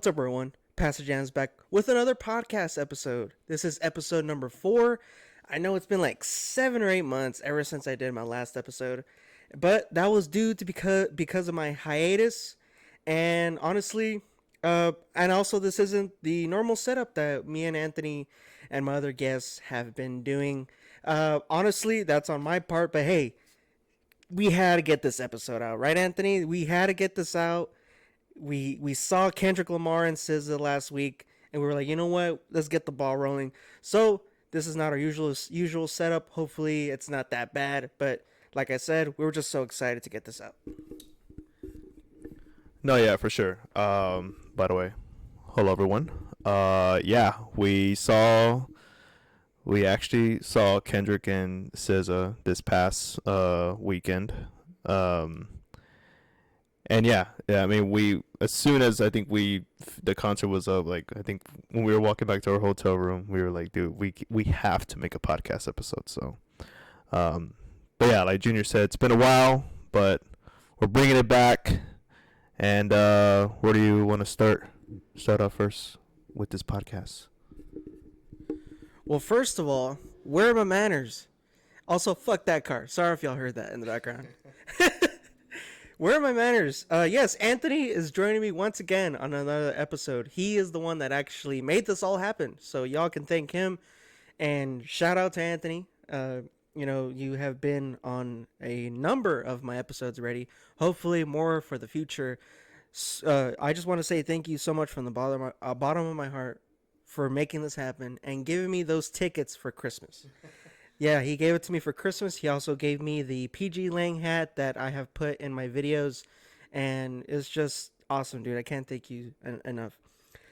What's up, everyone? Pastor Jamz back with another podcast episode. This is episode number 4. I know it's been like 7 or 8 months ever since I did my last episode, but that was due to because of my hiatus, and honestly, and also this isn't the normal setup that me and Anthony and my other guests have been doing. Honestly, that's on my part, but hey, we had to get this episode out, right, Anthony? We had to get this out. We saw Kendrick Lamar and SZA last week, and we were like, you know what? Let's get the ball rolling. So this is not our usual setup. Hopefully, it's not that bad. But like I said, we were just so excited to get this out. No, yeah, for sure. By the way, hello everyone. Yeah, we actually saw Kendrick and SZA this past weekend. And yeah, I mean, as soon as I think the concert was up, like I think when we were walking back to our hotel room, we were like, dude, we have to make a podcast episode. So, but yeah, like Junior said, it's been a while, but we're bringing it back. And where do you want to start off first with this podcast? Well, first of all, where are my manners? Also, fuck that car. Sorry if y'all heard that in the background. Where are my manners? Yes, Anthony is joining me once again on another episode. He is the one that actually made this all happen. So y'all can thank him. And shout out to Anthony. You have been on a number of my episodes already. Hopefully more for the future. I just want to say thank you so much from the bottom of my heart for making this happen and giving me those tickets for Christmas. Yeah, he gave it to me for Christmas. He also gave me the PG Lang hat that I have put in my videos, and it's just awesome, dude. I can't thank you enough.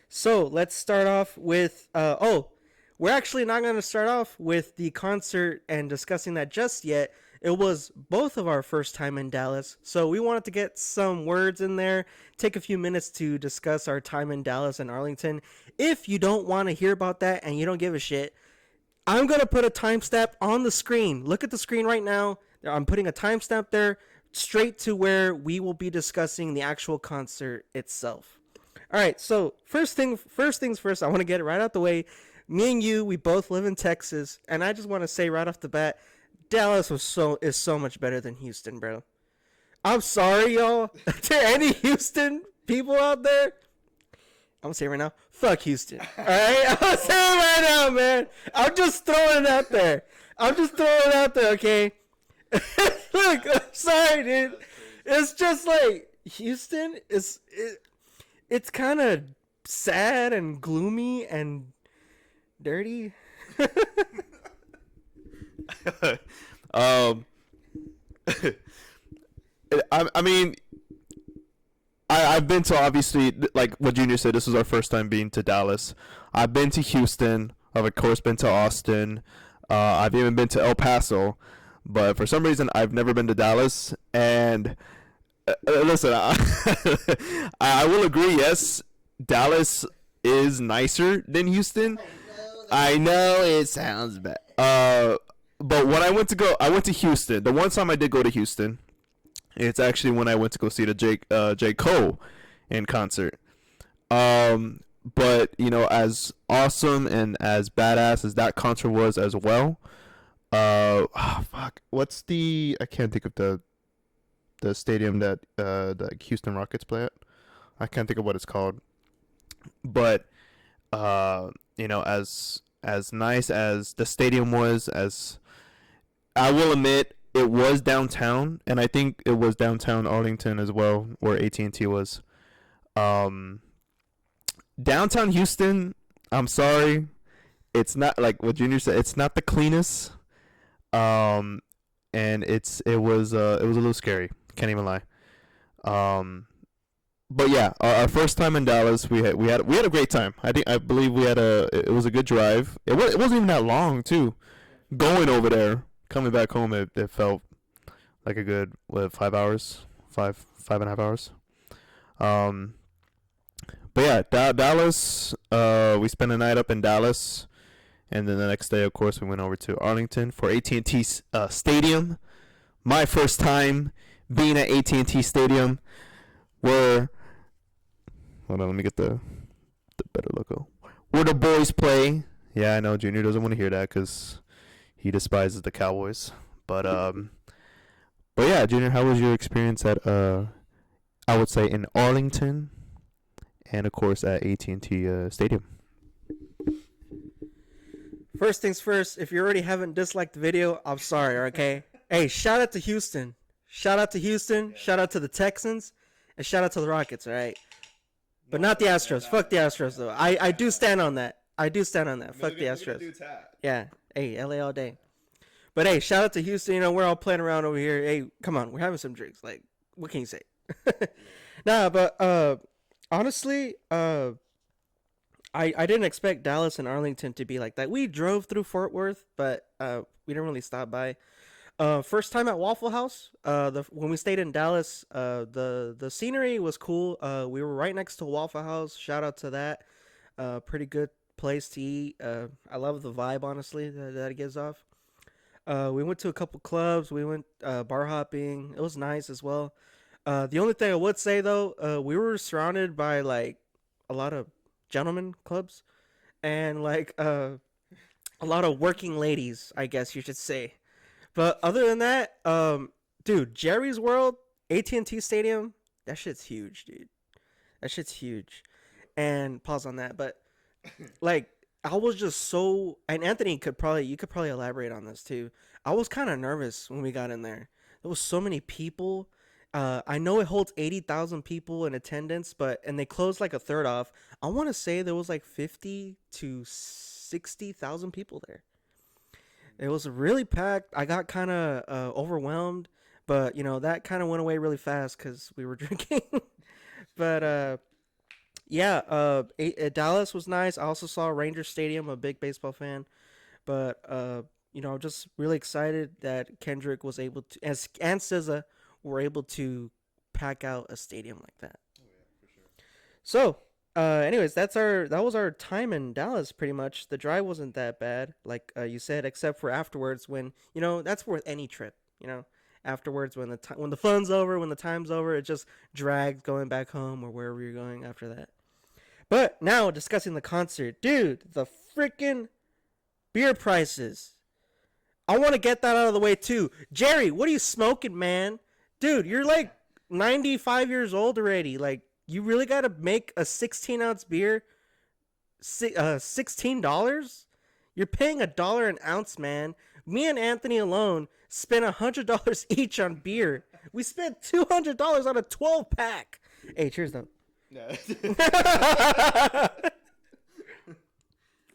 So let's start off with, we're actually not going to start off with the concert and discussing that just yet. It was both of our first time in Dallas, so we wanted to get some words in there, take a few minutes to discuss our time in Dallas and Arlington. If you don't want to hear about that and you don't give a shit, I'm going to put a timestamp on the screen. Look at the screen right now. I'm putting a timestamp there straight to where we will be discussing the actual concert itself. All right, so first things first, I want to get it right out the way. Me and you, we both live in Texas, and I just want to say right off the bat, Dallas is so much better than Houston, bro. I'm sorry, y'all. To any Houston people out there, I'm gonna say it right now, fuck Houston. All right, I'm gonna say it right now, man. I'm just throwing it out there. Okay. Look, I'm sorry, dude. It's just like Houston it's kind of sad and gloomy and dirty. I mean, I've been to, obviously, like what Junior said, this was our first time being to Dallas. I've been to Houston. I've, of course, been to Austin. I've even been to El Paso. But for some reason, I've never been to Dallas. And listen, I will agree, yes, Dallas is nicer than Houston. I know it sounds bad. But when I went to Houston. The one time I did go to Houston, it's actually when I went to go see the J. Cole in concert. But, as awesome and as badass as that concert was as well, what's I can't think of the stadium that the Houston Rockets play at. I can't think of what it's called. But, as nice as the stadium was, as I will admit, it was downtown, and I think it was downtown Arlington as well, where AT&T was. Downtown Houston, I'm sorry, it's not like what Junior said. It's not the cleanest, and it was a little scary. Can't even lie. But yeah, our first time in Dallas, we had a great time. I believe it was a good drive. It wasn't even that long too. Going over there, coming back home, it felt like a good 5 hours, five and a half hours. But yeah, Dallas. We spent the night up in Dallas, and then the next day, of course, we went over to Arlington for AT&T Stadium. My first time being at AT&T Stadium, where Hold on, let me get the Better logo. Where the boys play. Yeah, I know Junior doesn't want to hear that because he despises the Cowboys. But yeah, Junior, how was your experience at I would say in Arlington, and of course at AT&T Stadium? First things first, if you already haven't disliked the video, I'm sorry, okay? Hey, shout out to Houston. Shout out to Houston. Shout out to the Texans. And shout out to the Rockets, all right? But not the Astros. Fuck the Astros, though. I do stand on that. Fuck the Astros. Yeah. Hey, LA all day. But hey, shout out to Houston. You know, we're all playing around over here. Hey, come on. We're having some drinks. Like, what can you say? Nah, but honestly, I didn't expect Dallas and Arlington to be like that. We drove through Fort Worth, but we didn't really stop by. First time at Waffle House. When we stayed in Dallas, the scenery was cool. We were right next to Waffle House. Shout out to that. Pretty good place to eat. I love the vibe, honestly, that it gives off. We went to a couple clubs. We went bar hopping. It was nice as well. The only thing I would say though, we were surrounded by like a lot of gentlemen clubs and like a lot of working ladies, I guess you should say. But other than that, dude, Jerry's World, AT&T Stadium, that shit's huge, dude. That shit's huge. And pause on that, but like I was just so, and Anthony you could probably elaborate on this too. I was kind of nervous when we got in there. There was so many people. I know it holds 80,000 people in attendance, and they closed like a third off. I want to say there was like 50 to 60,000 people there. It was really packed. I got kind of overwhelmed, but you know that kind of went away really fast because we were drinking. But yeah, Dallas was nice. I also saw Ranger Stadium. I'm a big baseball fan, but you know, just really excited that Kendrick was able to, and SZA were able to pack out a stadium like that. Oh yeah, for sure. So, anyways, that was our time in Dallas. Pretty much, the drive wasn't that bad, like you said, except for afterwards when you know that's worth any trip. You know, afterwards when the fun's over, when the time's over, it just drags going back home or wherever you're going after that. But now discussing the concert, dude, the freaking beer prices. I want to get that out of the way too. Jerry, what are you smoking, man? Dude, you're like 95 years old already. Like, you really got to make a 16-ounce beer $16? You're paying $1 an ounce, man. Me and Anthony alone spent $100 each on beer. We spent $200 on a 12-pack. Hey, cheers, though. No.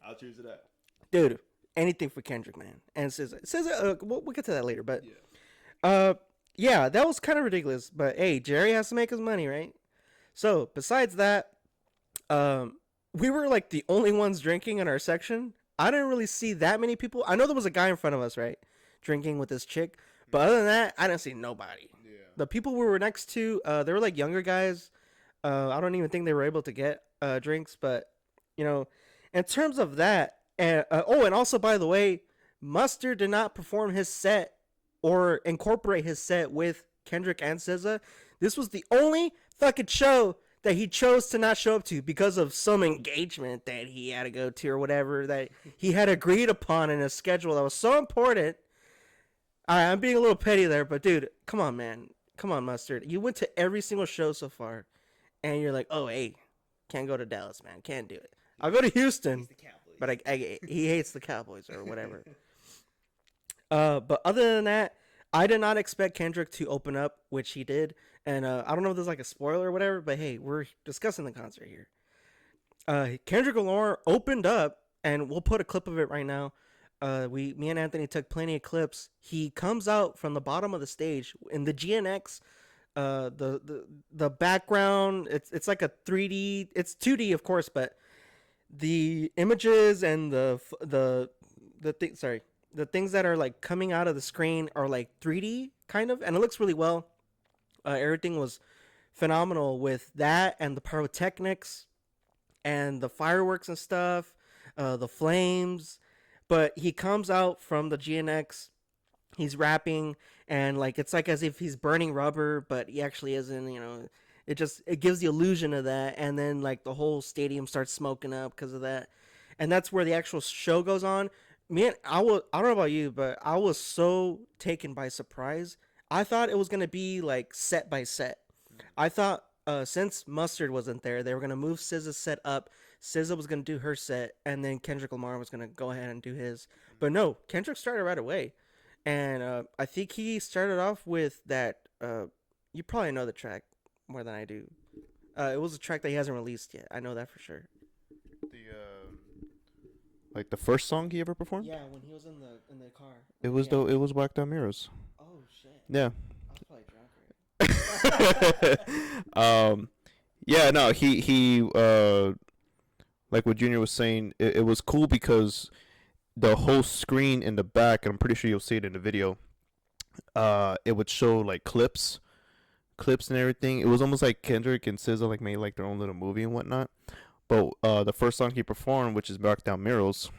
I'll choose it up. Dude, anything for Kendrick, man. And SZA, we'll get to that later, but yeah, that was kind of ridiculous. But hey, Jerry has to make his money, right? So besides that, we were like the only ones drinking in our section. I didn't really see that many people. I know there was a guy in front of us, right, drinking with this chick. But other than that, I didn't see nobody. Yeah. The people we were next to, they were like younger guys. I don't even think they were able to get drinks. But, you know, in terms of that, and also, by the way, Mustard did not perform his set or incorporate his set with Kendrick and SZA. This was the only fucking show that he chose to not show up to because of some engagement that he had to go to or whatever that he had agreed upon in his schedule that was so important. All right, I'm being a little petty there, but dude, come on, man. Come on, Mustard. You went to every single show so far, and you're like, oh, hey, can't go to Dallas, man. Can't do it. I'll go to Houston, but he hates the Cowboys or whatever. But other than that, I did not expect Kendrick to open up, which he did. And I don't know if there's like a spoiler or whatever, but hey, we're discussing the concert here. Kendrick Lamar opened up, and we'll put a clip of it right now. Me and Anthony took plenty of clips. He comes out from the bottom of the stage in the GNX. The background, it's like a 3D. It's 2D, of course, but the images and the things that are like coming out of the screen are like 3D kind of, and it looks really well. Everything was phenomenal with that and the pyrotechnics and the fireworks and stuff, the flames. But he comes out from the GNX, he's rapping, and like it's like as if he's burning rubber, but he actually isn't. You know, It gives the illusion of that, and then like the whole stadium starts smoking up because of that, and that's where the actual show goes on. Man, I don't know about you, but I was so taken by surprise. I thought it was gonna be like set by set. I thought since Mustard wasn't there, they were gonna move SZA's set up. SZA was gonna do her set, and then Kendrick Lamar was gonna go ahead and do his. But no, Kendrick started right away, and I think he started off with that. You probably know the track more than I do. It was a track that he hasn't released yet. I know that for sure. The like the first song he ever performed. Yeah, when he was in the car. It was Yeah. it was Whacked Out Mirrors. Oh shit. Yeah. I was probably drunk. Right? Yeah, no, he like what Junior was saying, it was cool because the whole screen in the back, and I'm pretty sure you'll see it in the video, it would show like clips and everything. It was almost like Kendrick and SZA like made like their own little movie and whatnot. But the first song he performed, which is Back Down Mirrors,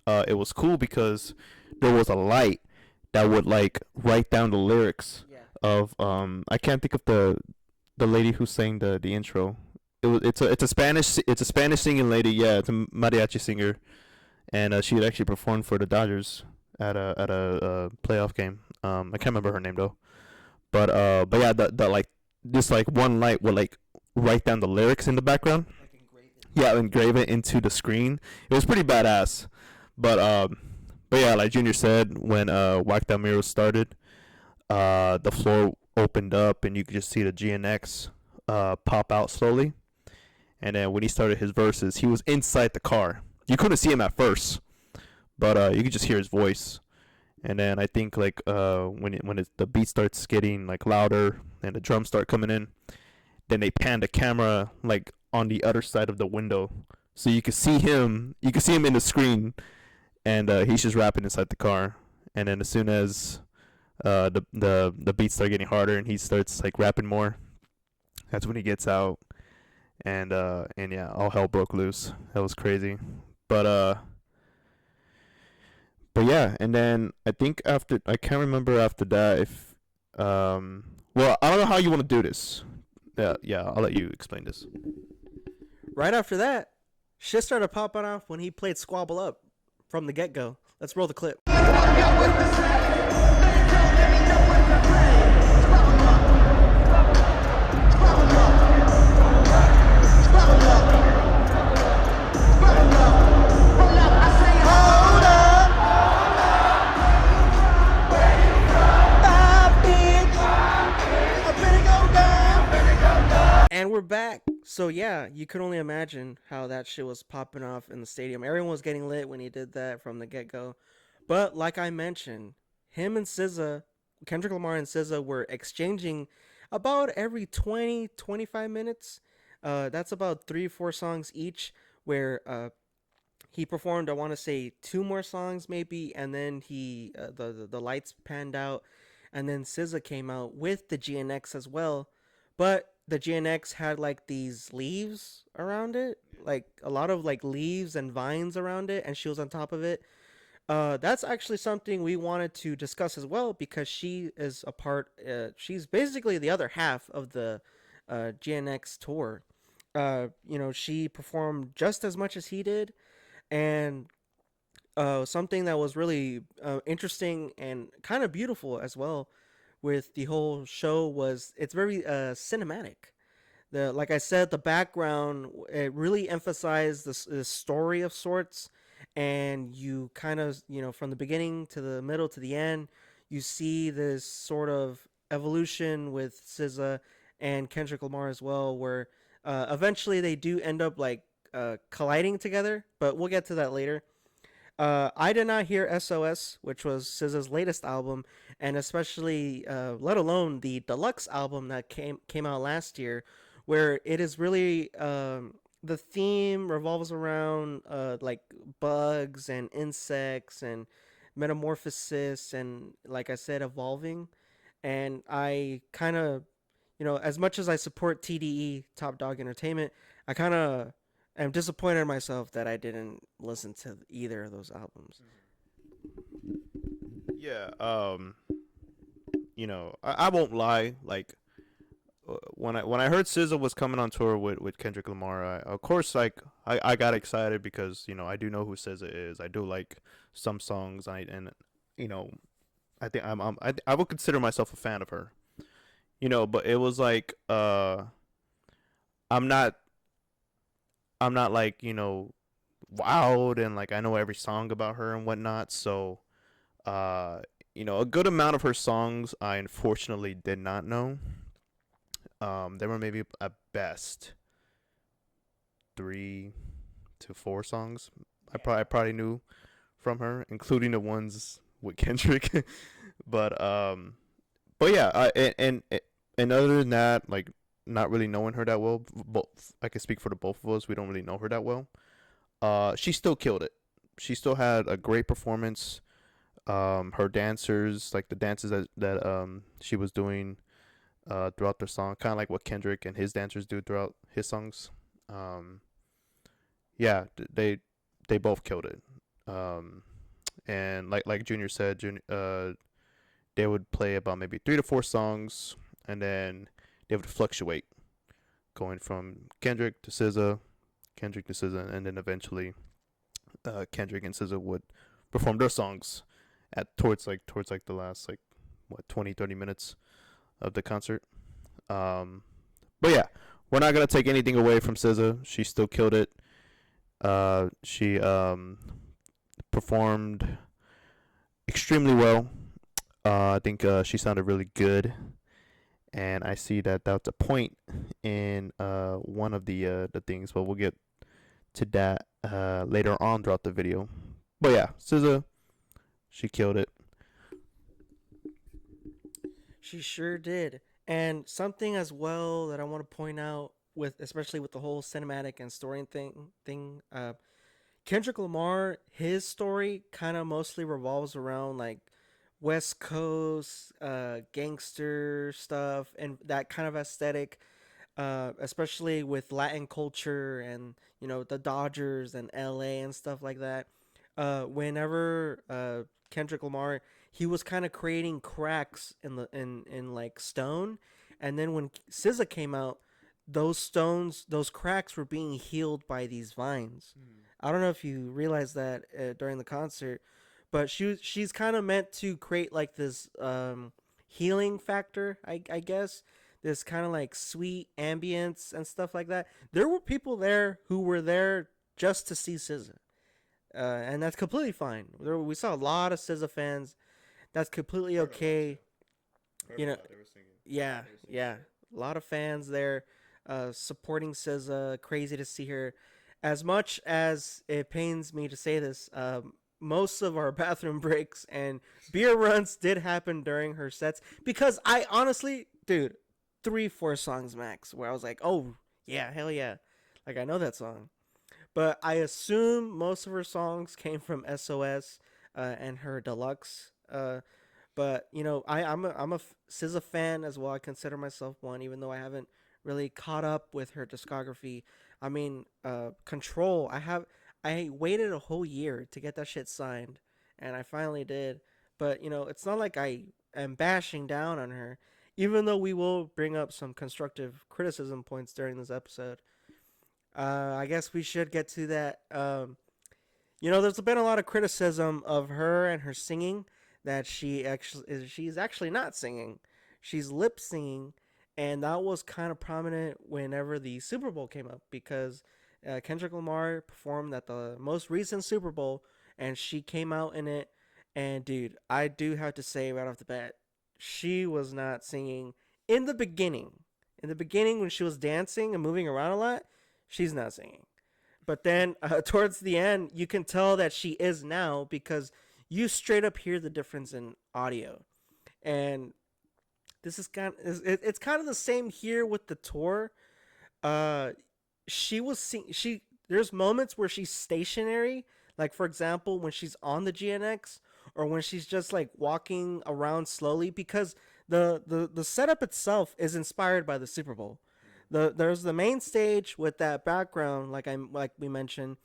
it was cool because there was a light that would like write down the lyrics Yeah. of I can't think of the lady who sang the intro. It's a Spanish singing lady. Yeah, it's a mariachi singer, and she had actually performed for the Dodgers at a playoff game. I can't remember her name though. But yeah, the like this like one light would like write down the lyrics in the background. Like engrave it. Yeah, engrave it into the screen. It was pretty badass. But yeah, like Junior said, when Whack That Mirror started, the floor opened up and you could just see the GNX pop out slowly. And then when he started his verses, he was inside the car. You couldn't see him at first, but you could just hear his voice. And then I think like the beat starts getting like louder and the drums start coming in, then they pan the camera like on the other side of the window, so you can see him. You can see him in the screen, and he's just rapping inside the car. And then as soon as the beats start getting harder and he starts like rapping more, that's when he gets out, and yeah, all hell broke loose. That was crazy, but but yeah, and then I think after I can't remember after that if well, I don't know how you want to do this. Yeah, I'll let you explain this. Right after that, shit started popping off when he played Squabble Up from the get go. Let's roll the clip. And we're back. So yeah, you could only imagine how that shit was popping off in the stadium. Everyone was getting lit when he did that from the get-go. But like I mentioned, him and SZA, Kendrick Lamar and SZA were exchanging about every 20-25 minutes. That's about 3 or 4 songs each where he performed, I want to say 2 more songs maybe, and then the lights panned out, and then SZA came out with the GNX as well. But the GNX had like these leaves around it, like a lot of like leaves and vines around it, and she was on top of it. That's actually something we wanted to discuss as well because she is a part. She's basically the other half of the GNX tour. She performed just as much as he did, and something that was really interesting and kind of beautiful as well with the whole show was it's very cinematic. The like I said, the background it really emphasized this story of sorts, and you kind of from the beginning to the middle to the end, you see this sort of evolution with SZA and Kendrick Lamar as well, where eventually they do end up like colliding together, but we'll get to that later. I did not hear SOS, which was SZA's latest album, and especially, let alone the deluxe album that came out last year, where it is really the theme revolves around like bugs and insects and metamorphosis and, like I said, evolving. And I kind of, as much as I support TDE, Top Dog Entertainment, I kind of I'm disappointed in myself that I didn't listen to either of those albums. Yeah, I won't lie. Like when I heard SZA was coming on tour with Kendrick Lamar, of course I got excited because I do know who SZA is. I do like some songs. You know I think I would consider myself a fan of her. But it was like I'm not I'm not like wowed and like I know every song about her and whatnot. So uh a good amount of her songs I unfortunately did not know. There were maybe at best 3 to 4 songs I probably knew from her, including the ones with Kendrick. but um, but yeah, and other than that, like not really knowing her that well, both I can speak for the both of us. We don't really know her that well. She still killed it. She still had a great performance. Her dancers, like the dances that she was doing throughout their song, kind of like what Kendrick and his dancers do throughout his songs. Um, yeah, they both killed it. Um, and like Junior said, they would play about maybe 3 to 4 songs, and then they would fluctuate, going from Kendrick to SZA, Kendrick to SZA, and then eventually, Kendrick and SZA would perform their songs at towards like the last like what 20-30 minutes of the concert. Um, but yeah, we're not gonna take anything away from SZA. She still killed it. She performed extremely well. I think she sounded really good, and I see that that's a point in one of the things, but we'll get to that later on throughout the video. But yeah, SZA, she killed it. She sure did. And something as well that I want to point out with, especially with the whole cinematic and story thing, Kendrick Lamar, his story kind of mostly revolves around like West Coast, gangster stuff and that kind of aesthetic, especially with Latin culture and the Dodgers and LA and stuff like that. Whenever Kendrick Lamar, he was kind of creating cracks in like stone, and then when SZA came out, those cracks were being healed by these vines. I don't know if you realized that during the concert, but she's kind of meant to create like this healing factor, I guess. This kind of like sweet ambience and stuff like that. There were people there who were there just to see SZA, and that's completely fine. We saw a lot of SZA fans. That's completely okay. You know, yeah, yeah, a lot of fans there, supporting SZA. Crazy to see her. As much as it pains me to say this, most of our bathroom breaks and beer runs did happen during her sets because I honestly, dude, 3 4 songs max where I was like, oh yeah, hell yeah, like I know that song. But I assume most of her songs came from SOS and her deluxe. But I'm a SZA fan as well. I consider myself one, even though I haven't really caught up with her discography. I mean, Control. I waited a whole year to get that shit signed, and I finally did. But it's not like I am bashing down on her, even though we will bring up some constructive criticism points during this episode. I guess we should get to that. There's been a lot of criticism of her and her singing that she's actually not singing. She's lip singing, and that was kind of prominent whenever the Super Bowl came up because Kendrick Lamar performed at the most recent Super Bowl, and she came out in it. And dude, I do have to say right off the bat, she was not singing in the beginning. In the beginning, when she was dancing and moving around a lot, she's not singing. But then towards the end, you can tell that she is now because you straight up hear the difference in audio. And this is it's kind of the same here with the tour. Uh, she there's moments where she's stationary, like for example when she's on the GNX or when she's just like walking around slowly because the setup itself is inspired by the Super Bowl. There's the main stage with that background like we mentioned,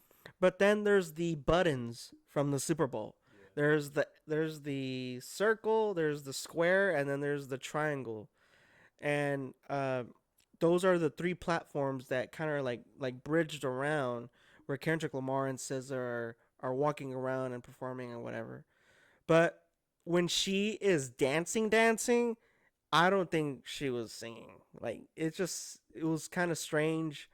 but then there's the buttons from the Super Bowl. There's the circle, there's the square, and then there's the triangle. and those are the three platforms that kind of like bridged around where Kendrick Lamar and SZA are walking around and performing and whatever. But when she is dancing, I don't think she was singing. Like it was kind of strange.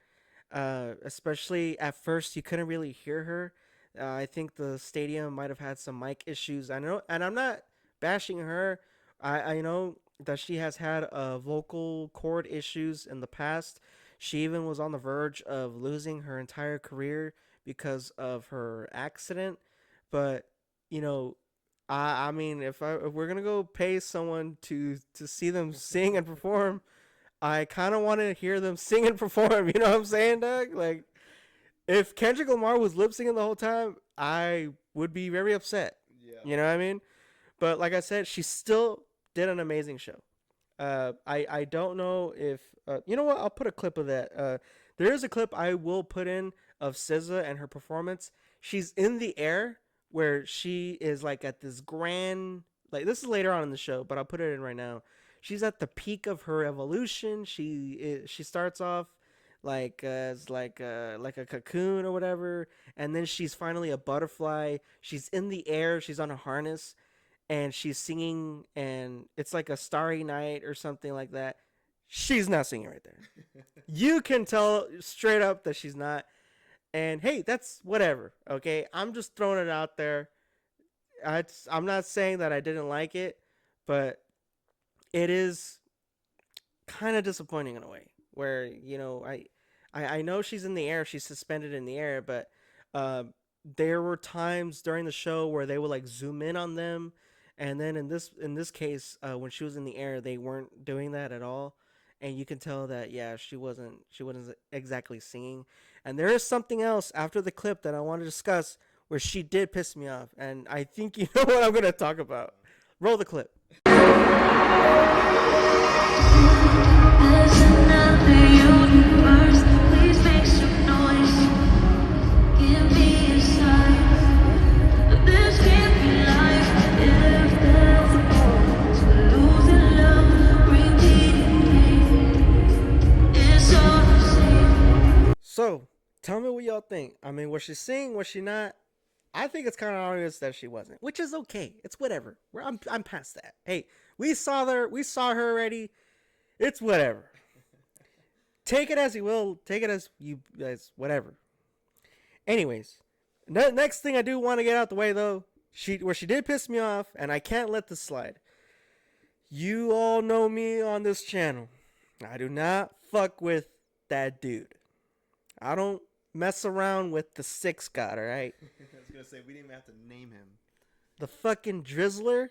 Especially at first, you couldn't really hear her. I think the stadium might have had some mic issues. I know, and I'm not bashing her. I know that she has had vocal cord issues in the past. She even was on the verge of losing her entire career because of her accident. But you know, I mean, if we're gonna go pay someone to see them sing and perform, I kind of want to hear them sing and perform. You know what I'm saying, Doug? Like, if Kendrick Lamar was lip syncing the whole time, I would be very upset. Yeah. You know what I mean? But like I said, she still did an amazing show. I don't know if you know what? I'll put a clip of that. There is a clip I will put in of SZA and her performance. She's in the air where she is like at this grand, like this is later on in the show, but I'll put it in right now. She's at the peak of her evolution. She starts off as like a cocoon or whatever, and then she's finally a butterfly. She's in the air. She's on a harness, and she's singing, and it's like a starry night or something like that. She's not singing right there. You can tell straight up that she's not. And hey, that's whatever. Okay, I'm just throwing it out there. I'm not saying that I didn't like it, but it is kind of disappointing in a way where I know she's in the air, she's suspended in the air, but uh, there were times during the show where they would like zoom in on them, and then in this case, when she was in the air, they weren't doing that at all, and you can tell that yeah, she wasn't exactly singing. And there is something else after the clip that I want to discuss where she did piss me off, and I think you know what I'm gonna talk about. Roll the clip. There's another universe. Please make some noise. Give me a sign. This can't be life. If there's a pause, we're losing love, repeating pain. It's all the same. So, tell me what y'all think. I mean, was she singing? Was she not? I think it's kind of obvious that she wasn't, which is okay. It's whatever. I'm past that. Hey, we saw her. We saw her already. It's whatever. Take it as you will. Take it as you guys. Whatever. Anyways, next thing I do want to get out the way though, she did piss me off, and I can't let this slide. You all know me on this channel. I do not fuck with that dude. I don't mess around with the six god, alright? I was gonna say we didn't even have to name him. The fucking Drizzler?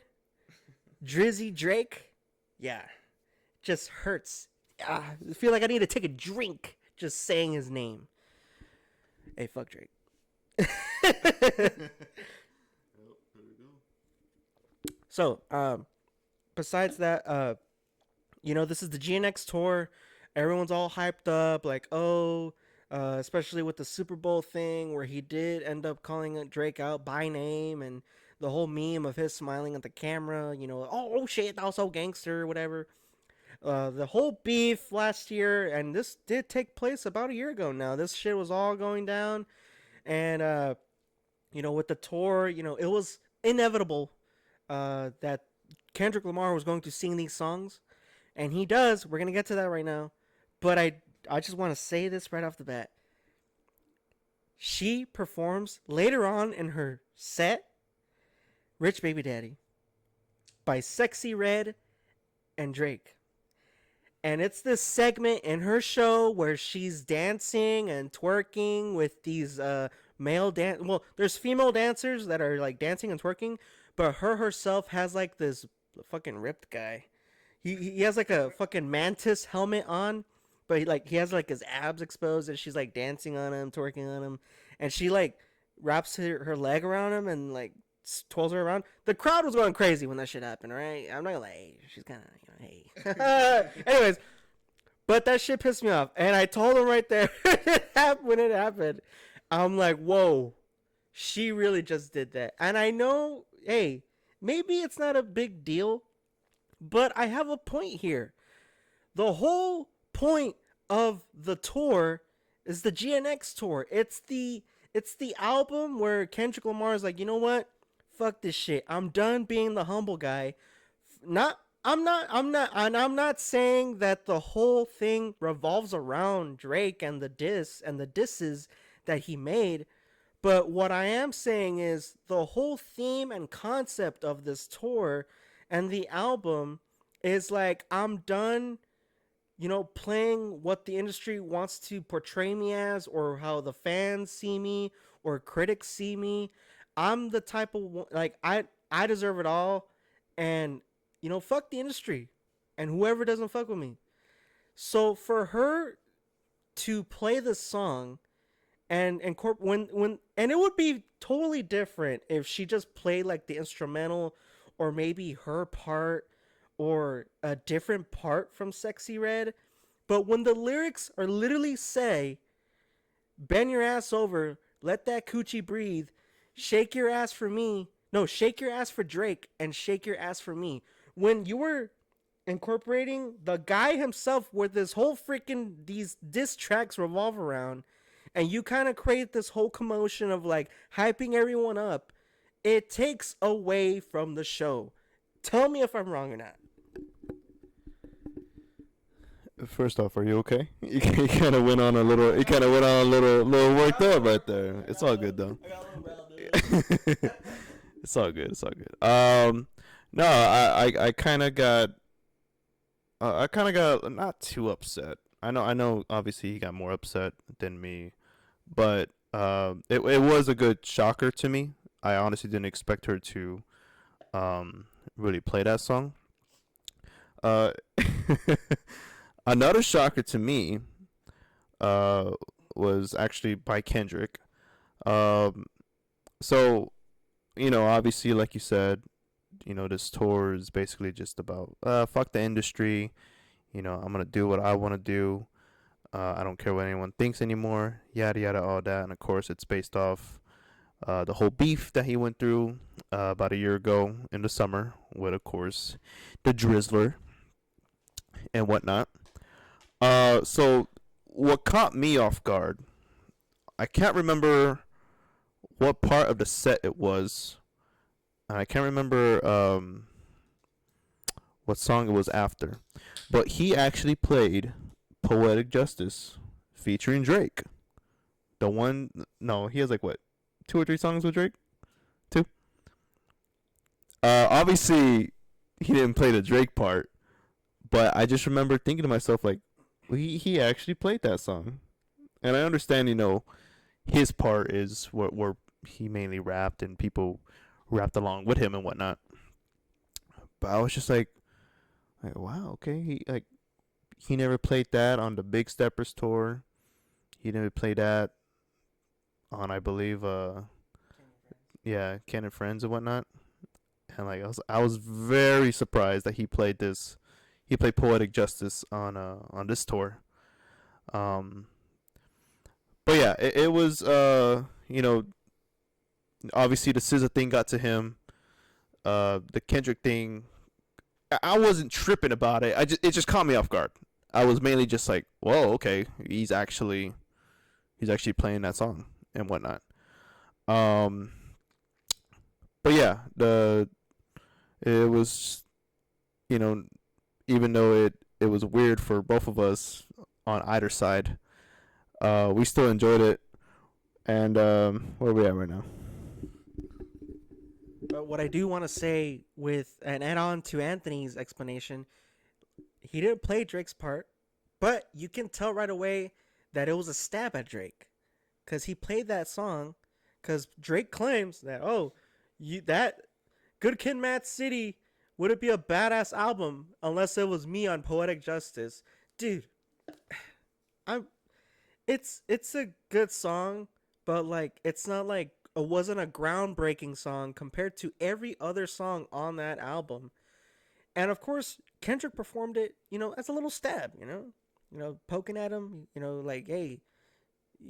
Drizzy Drake? Yeah. Just hurts. I feel like I need to take a drink just saying his name. Hey, fuck Drake. So, besides that, this is the GNX tour. Everyone's all hyped up, like, especially with the Super Bowl thing where he did end up calling Drake out by name, and the whole meme of his smiling at the camera, oh shit, that was so gangster, whatever. The whole beef last year, and this did take place about a year ago now. This shit was all going down, and with the tour, it was inevitable that Kendrick Lamar was going to sing these songs, and he does. We're gonna get to that right now, but I just want to say this right off the bat. She performs later on in her set Rich Baby Daddy by Sexy Red and Drake. And it's this segment in her show where she's dancing and twerking with these there's female dancers that are like dancing and twerking, but her herself has like this fucking ripped guy. He has like a fucking mantis helmet on, but he has like his abs exposed, and she's like dancing on him, twerking on him, and she like wraps her leg around him and like twirls her around. The crowd was going crazy when that shit happened, right? I'm not gonna lie, she's kind of hey. Anyways, but that shit pissed me off, and I told him right there when it happened. I'm like, whoa, she really just did that. And I know, hey, maybe it's not a big deal, but I have a point here. The whole point of the tour is the GNX tour. It's the album where Kendrick Lamar is like, you know what? Fuck this shit. I'm done being the humble guy. Not I'm not saying that the whole thing revolves around Drake and the disses that he made, but what I am saying is the whole theme and concept of this tour and the album is like, I'm done, playing what the industry wants to portray me as, or how the fans see me, or critics see me. I'm the type of like, I deserve it all, and fuck the industry and whoever doesn't fuck with me. So for her to play this song and when and it would be totally different if she just played like the instrumental, or maybe her part, or a different part from Sexy Red. But when the lyrics are literally say, bend your ass over, let that coochie breathe, shake your ass for me, no, shake your ass for Drake and shake your ass for me. When you were incorporating the guy himself, where this whole freaking these diss tracks revolve around, and you kind of create this whole commotion of like hyping everyone up, it takes away from the show. Tell me if I'm wrong or not. First off, are you okay? You kind of went on a little. You kind of went on a little worked up right there. It's all good though. I got a little riled, dude. It's all good. It's all good. No, I kind of got. I kind of got not too upset. I know. Obviously, he got more upset than me, but it was a good shocker to me. I honestly didn't expect her to really play that song. Uh, Another shocker to me was actually by Kendrick. So, obviously, like you said, this tour is basically just about fuck the industry. I'm gonna do what I want to do. I don't care what anyone thinks anymore. Yada yada, all that. And of course, it's based off the whole beef that he went through about a year ago in the summer with, of course, the Drizzler and whatnot. So what caught me off guard, I can't remember what part of the set it was. I can't remember what song it was after, but he actually played Poetic Justice featuring Drake. The one, no, he has like what, 2 or 3 songs with Drake? 2. Obviously, he didn't play the Drake part, but I just remember thinking to myself like, he actually played that song, and I understand, his part is where he mainly rapped and people rapped along with him and whatnot. But I was just like wow, okay, he never played that on the Big Steppers tour. He never played that on, I believe, Ken and Friends and whatnot. And like I was very surprised that he played this. He played Poetic Justice on this tour. But yeah, it was obviously the SZA thing got to him. The Kendrick thing, I wasn't tripping about it. It just caught me off guard. I was mainly just like, whoa, okay, he's actually playing that song and whatnot. But yeah, it was, even though it was weird for both of us on either side, we still enjoyed it. And where are we at right now? But what I do want to say, with an add-on to Anthony's explanation, he didn't play Drake's part, but you can tell right away that it was a stab at Drake, because he played that song because Drake claims that, that Good Kid, Mad City wouldn't be a badass album unless it was me on Poetic Justice. Dude, it's a good song, but like, it's not like, it wasn't a groundbreaking song compared to every other song on that album. And of course, Kendrick performed it, as a little stab, poking at him, like, hey,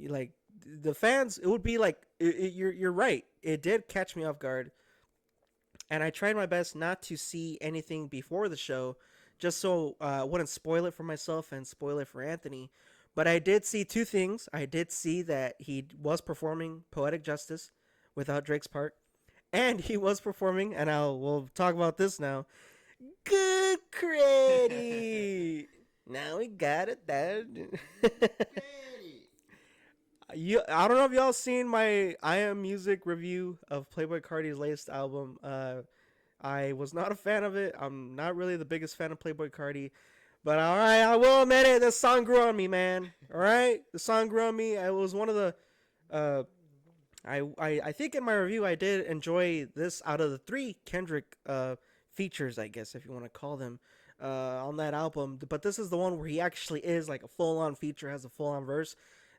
like, the fans, it would be like, you're right. It did catch me off guard. And I tried my best not to see anything before the show just so I wouldn't spoil it for myself and spoil it for Anthony. But I did see two things. I did see that he was performing Poetic Justice without Drake's part, and he was performing, and we'll talk about this now. Good credit. Now we got it. That. I don't know if y'all seen my I Am Music review of Playboi Carti's latest album. I was not a fan of it. I'm not really the biggest fan of Playboi Carti. But all right, I will admit it. This song grew on me, man. All right, the song grew on me. It was one of the. I think in my review I did enjoy this out of the three Kendrick features, I guess if you want to call them, on that album. But this is the one where he actually is like a full on feature, has a full on verse.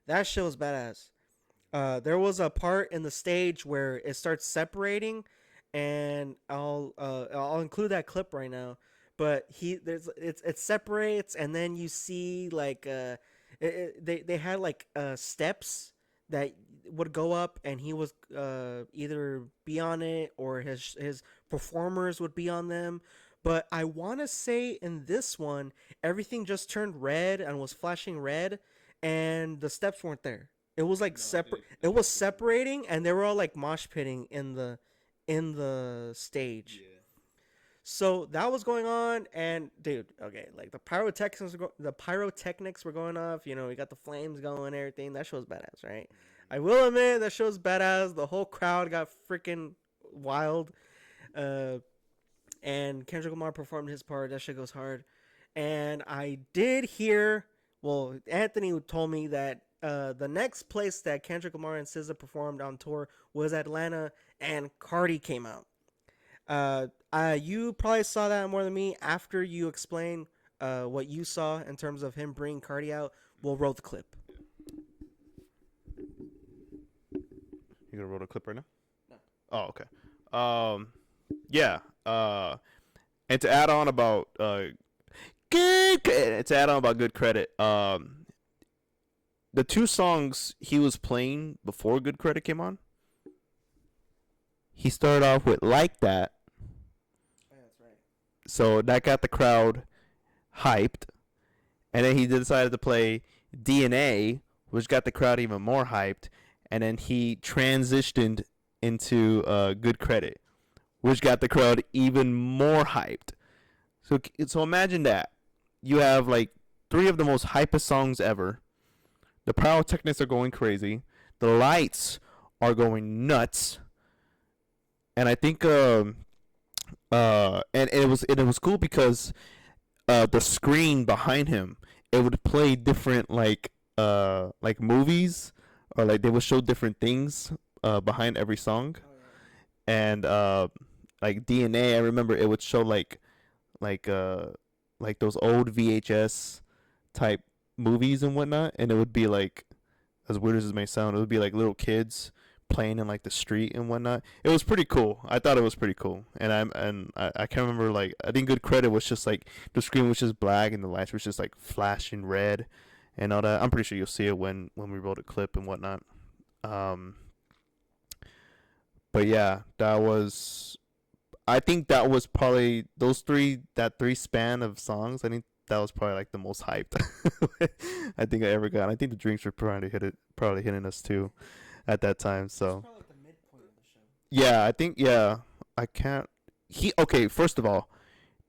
That shit was badass. There was a part in the stage where it starts separating, and I'll include that clip right now. But it separates, and then you see like they had like steps that would go up, and he was either be on it or his performers would be on them. But I want to say in this one, everything just turned red and was flashing red, and the steps weren't there. It was like It was separating, and they were all like mosh pitting in the stage. Yeah. So that was going on, and dude, okay, like the pyrotechnics were going off. You know, we got the flames going and everything. That show was badass, right? I will admit that show's badass. The whole crowd got freaking wild, and Kendrick Lamar performed his part. That shit goes hard. And I did hear, well, Anthony told me that the next place that Kendrick Lamar and SZA performed on tour was Atlanta, and Cardi came out. You probably saw that more than me. After you explain what you saw in terms of him bringing Cardi out, we'll roll the clip. You gonna roll the clip right now? No. Oh, okay. Yeah. And to add on about good credit. The two songs he was playing before Good Credit came on. He started off with Like That. Oh, that's right. So that got the crowd hyped. And then he decided to play DNA, which got the crowd even more hyped. And then he transitioned into Good Credit, which got the crowd even more hyped. So imagine that. You have like three of the most hypest songs ever. The pyrotechnics are going crazy. The lights are going nuts. And I think and it was cool because the screen behind him, it would play different like movies, or like they would show different things behind every song. Oh, yeah. And like DNA, I remember it would show like those old VHS type movies and whatnot, and it would be like, as weird as it may sound, it would be like little kids playing in like the street and whatnot. It was pretty cool. I thought it was pretty cool. And I can't remember, like, I think Good Credit was just like the screen was just black and the lights was just like flashing red and all that. I'm pretty sure you'll see it when we roll the clip and whatnot. But yeah, I think that was probably that three span of songs. I think that was probably like the most hyped I think I ever got. I think the drinks were probably hitting us too at that time. So Probably like the midpoint of the show. yeah, I think I can't. Okay. First of all,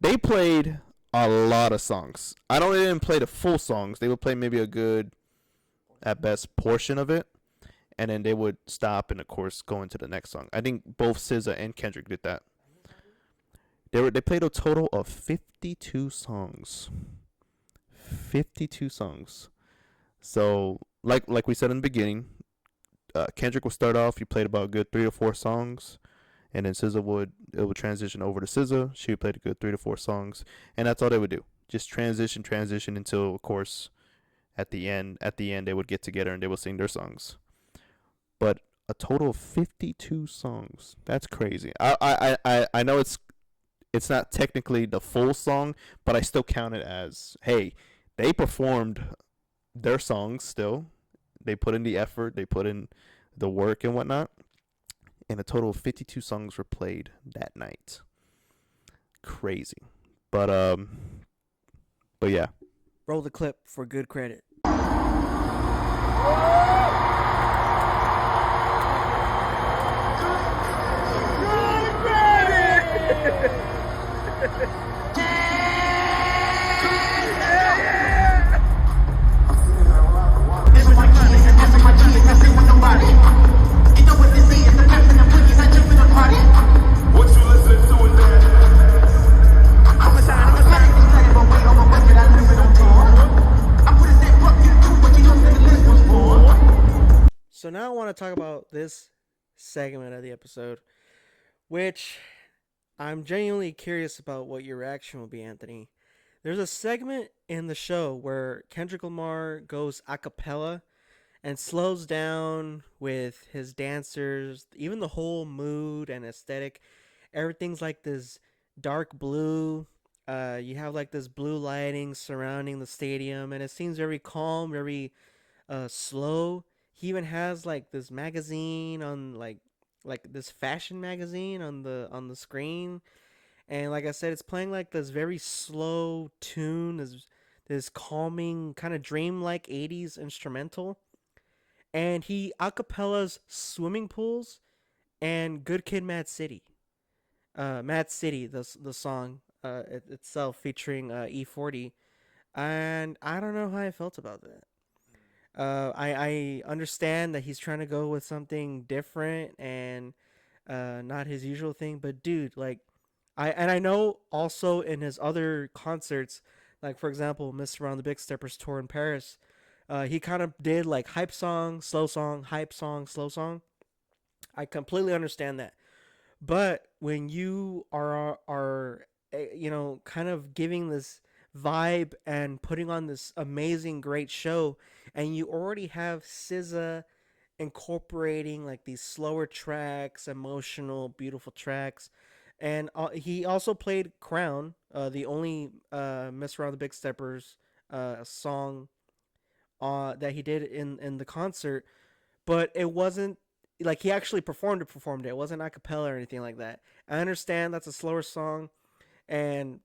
they played a lot of songs. They didn't play the full songs. They would play maybe a good, at best, portion of it, and then they would stop and of course go into the next song. I think both SZA and Kendrick did that. They played a total of 52 songs. 52 songs. So like we said in the beginning, Kendrick would start off. He played about a good 3 or 4 songs, and then SZA would transition over to SZA. She would play a good 3 to 4 songs, and that's all they would do. Just transition until, of course, at the end they would get together and they would sing their songs. But a total of 52 songs. That's crazy. I know it's not technically the full song, but I still count it as, hey, they performed their songs still. They put in the effort, they put in the work and whatnot. And a total of 52 songs were played that night. Crazy. But But yeah. Roll the clip for good credit. So now I want to talk about this segment of the episode, which I'm genuinely curious about what your reaction will be, Anthony. There's a segment in the show where Kendrick Lamar goes a cappella and slows down with his dancers, even the whole mood and aesthetic. Everything's like this dark blue. You have like this blue lighting surrounding the stadium, and it seems very calm, very slow. He even has like this magazine on like this fashion magazine on the screen, and like I said, it's playing like this very slow tune, this calming kind of dreamlike 80s instrumental, and he acapellas Swimming Pools and Good Kid, Mad City. Mad City, the song itself featuring E40, and I don't know how I felt about that. I understand that he's trying to go with something different and not his usual thing, but dude, like I know also in his other concerts, like for example, Mr. Around the Big Steppers tour in Paris, he kind of did like hype song, slow song, hype song, slow song. I completely understand that, but when you are kind of giving this vibe and putting on this amazing great show, and you already have SZA incorporating like these slower tracks, emotional beautiful tracks, and he also played Crown, the only Mr. Around the Big Steppers song that he did in the concert, but it wasn't like he actually performed it. It wasn't a cappella or anything like that. I understand that's a slower song, and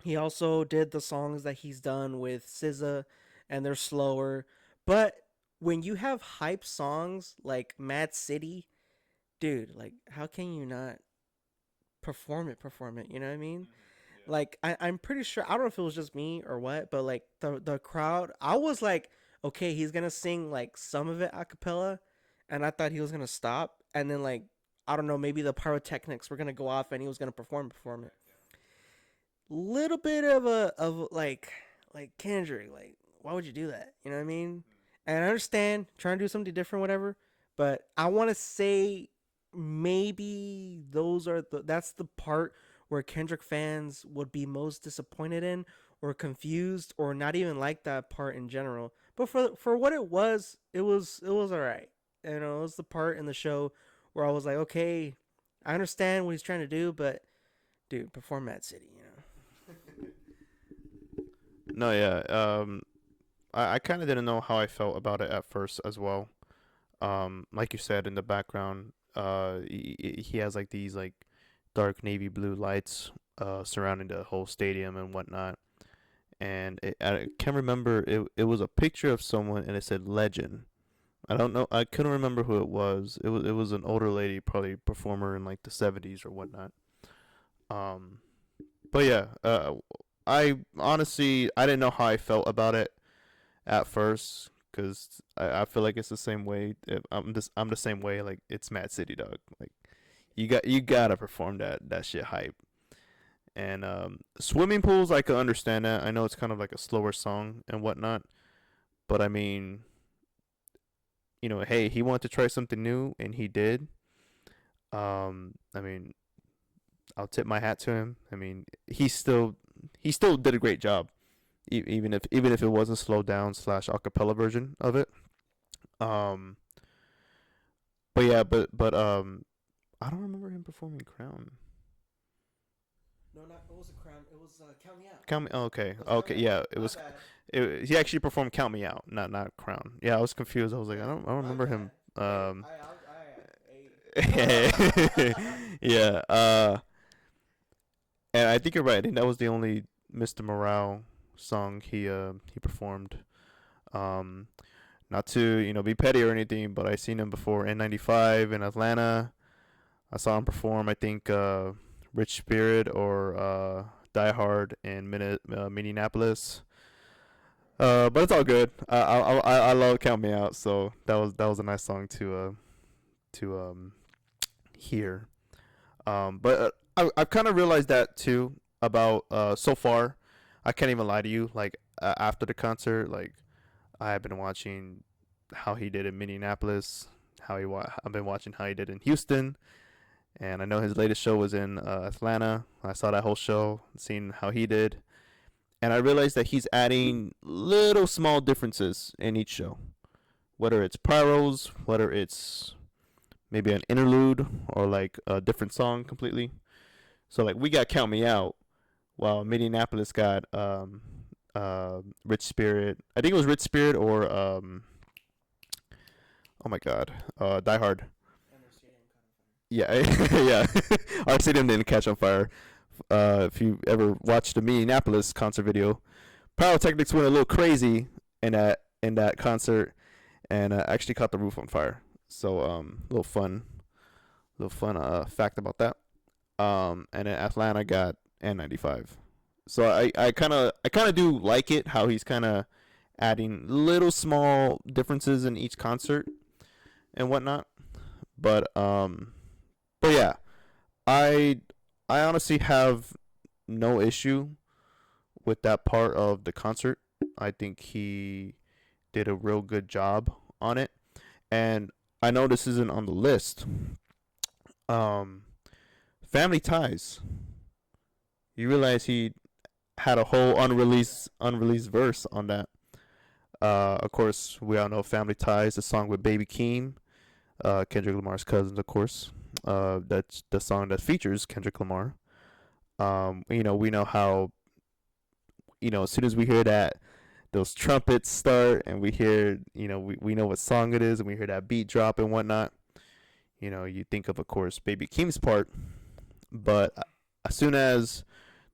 he also did the songs that he's done with SZA, and they're slower. But when you have hype songs like Mad City, dude, like how can you not perform it? Perform it. You know what I mean? Yeah. Like I'm pretty sure. I don't know if it was just me or what, but like the crowd, I was like, okay, he's gonna sing like some of it a cappella, and I thought he was gonna stop, and then like I don't know, maybe the pyrotechnics were gonna go off, and he was gonna perform it. Little bit of like Kendrick, like why would you do that? You know what I mean? And I understand trying to do something different, whatever. But I want to say maybe that's the part where Kendrick fans would be most disappointed in, or confused, or not even like that part in general. But for what it was alright. You know, it was the part in the show where I was like, okay, I understand what he's trying to do, but dude, perform Mad City, you know. No, yeah. I kind of didn't know how I felt about it at first as well. Like you said in the background, he has like these like dark navy blue lights surrounding the whole stadium and whatnot. And I can't remember. It was a picture of someone, and it said legend. I don't know. I couldn't remember who it was. It was an older lady, probably performer in like the 70s or whatnot. But yeah, I honestly I didn't know how I felt about it at first, because I feel like it's the same way. I'm the same way. Like it's Mad City, dog. Like you gotta perform that shit hype. And Swimming Pools, I could understand that. I know it's kind of like a slower song and whatnot, but I mean, you know, hey, he wanted to try something new, and he did. I mean, I'll tip my hat to him. I mean, he still did a great job, even if it wasn't slowed down / acapella version of it. But yeah, but I don't remember him performing Crown. No, it wasn't Crown. It was Count Me Out. Count Me. Oh, okay, yeah, it was. He actually performed Count Me Out, not Crown. Yeah, I was confused. I was like, I don't remember him. Yeah. And I think you're right. I think that was the only Mr. Morale song he performed. Um, Not to be petty or anything, but I seen him before N95 in Atlanta. I saw him perform. I think Rich Spirit or Die Hard in Minneapolis. But it's all good. I love Count Me Out, so that was a nice song to hear. But I've kind of realized that too about so far. I can't even lie to you. Like after the concert, like I have been watching how he did in Minneapolis. I've been watching how he did in Houston, and I know his latest show was in Atlanta. I saw that whole show, seeing how he did, and I realized that he's adding little small differences in each show. Whether it's pyros, whether it's maybe an interlude or like a different song completely. So like we got Count Me Out, while Minneapolis got Rich Spirit. I think it was Rich Spirit or oh my god, Die Hard. Yeah, yeah. Our stadium didn't catch on fire. If you ever watched the Minneapolis concert video, pyrotechnics went a little crazy in that concert and actually caught the roof on fire. So little fun fact about that. And then Atlanta got N95. So I kind of do like it how he's kind of adding little small differences in each concert and whatnot. But yeah, I I honestly have no issue with that part of the concert. I think he did a real good job on it. And I know this isn't on the list. Um, Family Ties. You realize he had a whole unreleased verse on that. Of course, we all know Family Ties, the song with Baby Keem, Kendrick Lamar's cousins, of course. That's the song that features Kendrick Lamar. We know how, as soon as we hear that, those trumpets start and we hear, we know what song it is and we hear that beat drop and whatnot. You think of course, Baby Keem's part. But as soon as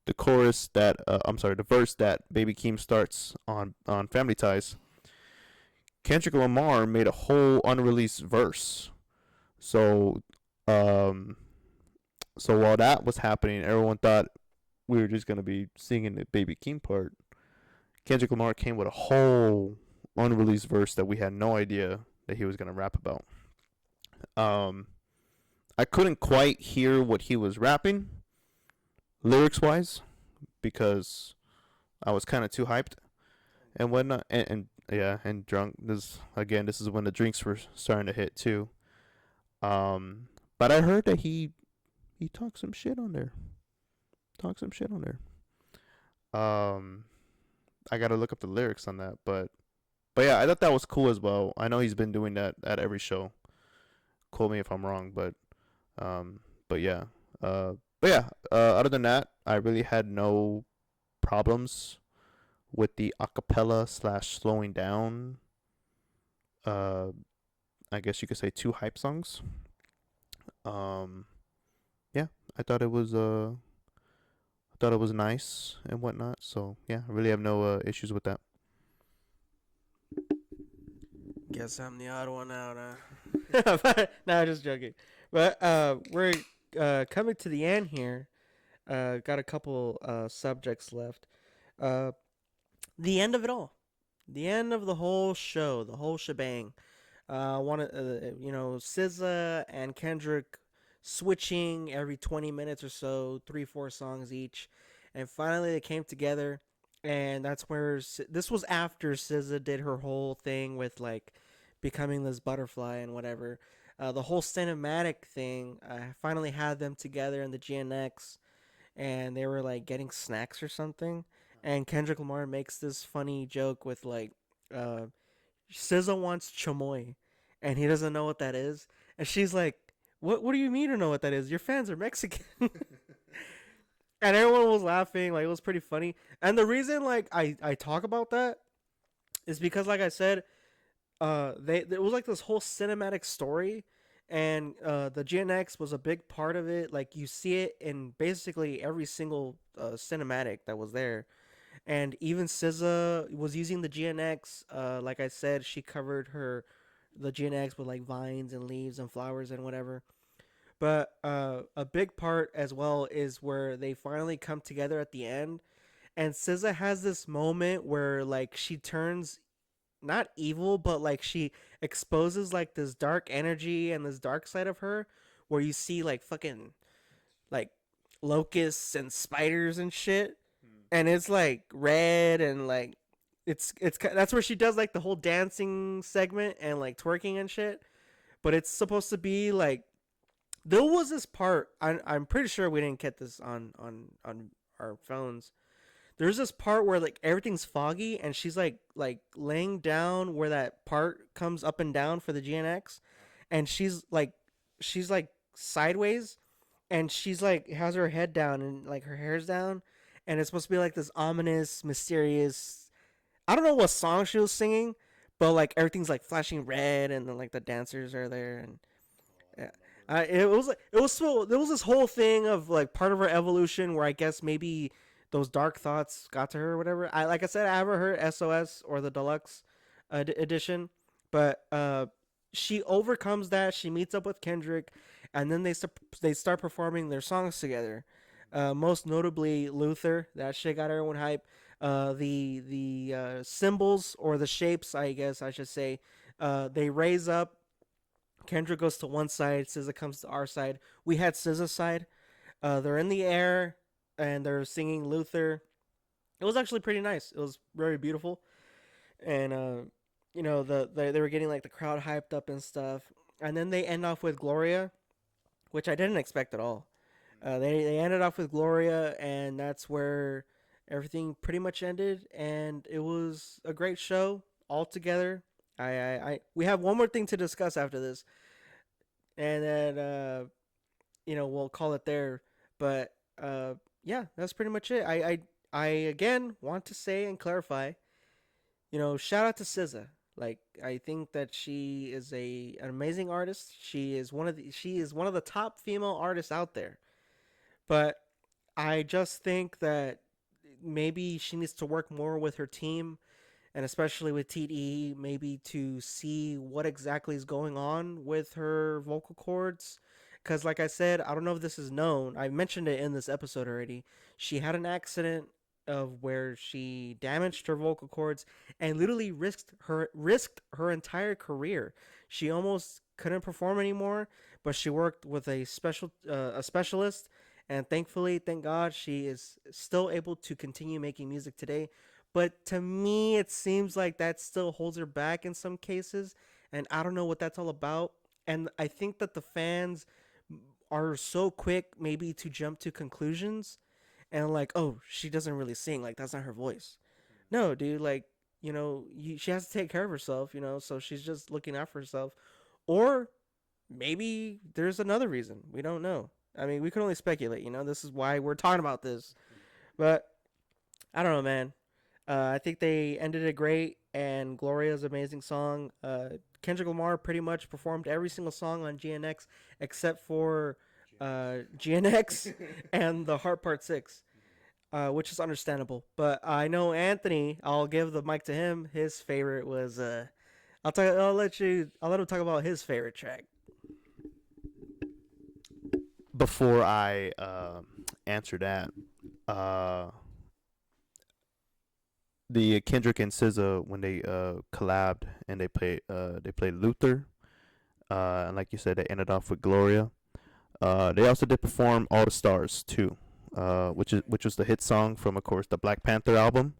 the chorus the verse that Baby Keem starts on Family Ties, Kendrick Lamar made a whole unreleased verse. So, while that was happening, everyone thought we were just gonna be singing the Baby Keem part. Kendrick Lamar came with a whole unreleased verse that we had no idea that he was gonna rap about. I couldn't quite hear what he was rapping, lyrics wise, because I was kind of too hyped and whatnot, and yeah, and drunk. This is when the drinks were starting to hit too. But I heard that he talked some shit on there. I gotta look up the lyrics on that, but yeah, I thought that was cool as well. I know he's been doing that at every show. Quote me if I'm wrong, but yeah. Other than that, I really had no problems with the acapella / slowing down. I guess you could say 2 hype songs. Yeah, I thought it was nice and whatnot. So yeah, I really have no issues with that. Guess I'm the odd one out, huh? No, just joking. But we're coming to the end here. Got a couple subjects left. The end of it all. The end of the whole show, the whole shebang. SZA and Kendrick switching every 20 minutes or so, 3-4 songs each, and finally they came together. And that's where this was after SZA did her whole thing with like becoming this butterfly and whatever. The whole cinematic thing. I finally had them together in the GNX, and they were like getting snacks or something. And Kendrick Lamar makes this funny joke with like, SZA wants chamoy, and he doesn't know what that is. And she's like, "What do you mean you know what that is? Your fans are Mexican." And everyone was laughing, like it was pretty funny. And the reason like I talk about that is because like I said, it was like this whole cinematic story, and the GNX was a big part of it. Like you see it in basically every single cinematic that was there. And even SZA was using the GNX. Like I said, she covered the GNX with like vines and leaves and flowers and whatever. But a big part as well is where they finally come together at the end, and SZA has this moment where like she turns not evil, but like she exposes like this dark energy and this dark side of her, where you see like fucking like locusts and spiders and shit, and it's like red and like that's where she does like the whole dancing segment and like twerking and shit. But it's supposed to be like there was this part. I'm pretty sure we didn't get this on our phones. There's this part where like everything's foggy and she's like laying down where that part comes up and down for the GNX, and she's like sideways, and she's like has her head down and like her hair's down, and it's supposed to be like this ominous, mysterious. I don't know what song she was singing, but like everything's like flashing red, and then like the dancers are there, and yeah. There was this whole thing of like part of her evolution where I guess maybe those dark thoughts got to her or whatever. Like I said, I haven't heard SOS or the deluxe edition, but she overcomes that. She meets up with Kendrick, and then they start performing their songs together. Most notably, Luther. That shit got everyone hype. The symbols or the shapes, I guess I should say, they raise up. Kendrick goes to one side, SZA comes to our side. We had SZA's side. They're in the air and they're singing Luther. It was actually pretty nice. It was very beautiful, and they were getting like the crowd hyped up and stuff. And then they end off with Gloria, which I didn't expect at all. They ended off with Gloria, and that's where everything pretty much ended. And it was a great show altogether. We have one more thing to discuss after this, and then we'll call it there. But yeah, that's pretty much it. I again want to say and clarify, shout out to SZA. Like, I think that she is an amazing artist. She is one of the top female artists out there. But I just think that maybe she needs to work more with her team, and especially with TDE, maybe to see what exactly is going on with her vocal cords. Because, like I said, I don't know if this is known. I mentioned it in this episode already. She had an accident of where she damaged her vocal cords and literally risked her entire career. She almost couldn't perform anymore, but she worked with a specialist, and thankfully, thank God, she is still able to continue making music today. But to me, it seems like that still holds her back in some cases, and I don't know what that's all about. And I think that the fans are so quick maybe to jump to conclusions and like, oh, she doesn't really sing, like that's not her voice. No, dude, like, she has to take care of herself, so she's just looking out for herself. Or maybe there's another reason. We don't know. I mean, we can only speculate, this is why we're talking about this. But I don't know, man. I think they ended it great, and Gloria's amazing song. Kendrick Lamar pretty much performed every single song on GNX except for GNX and the Heart Part 6, which is understandable. But I know Anthony, I'll give the mic to him. His favorite was I'll let him talk about his favorite track. Before I answer that, the Kendrick and SZA, when they collabed and they played Luther, and like you said, they ended off with Gloria. They also did perform All the Stars too, which was the hit song from, of course, the Black Panther album.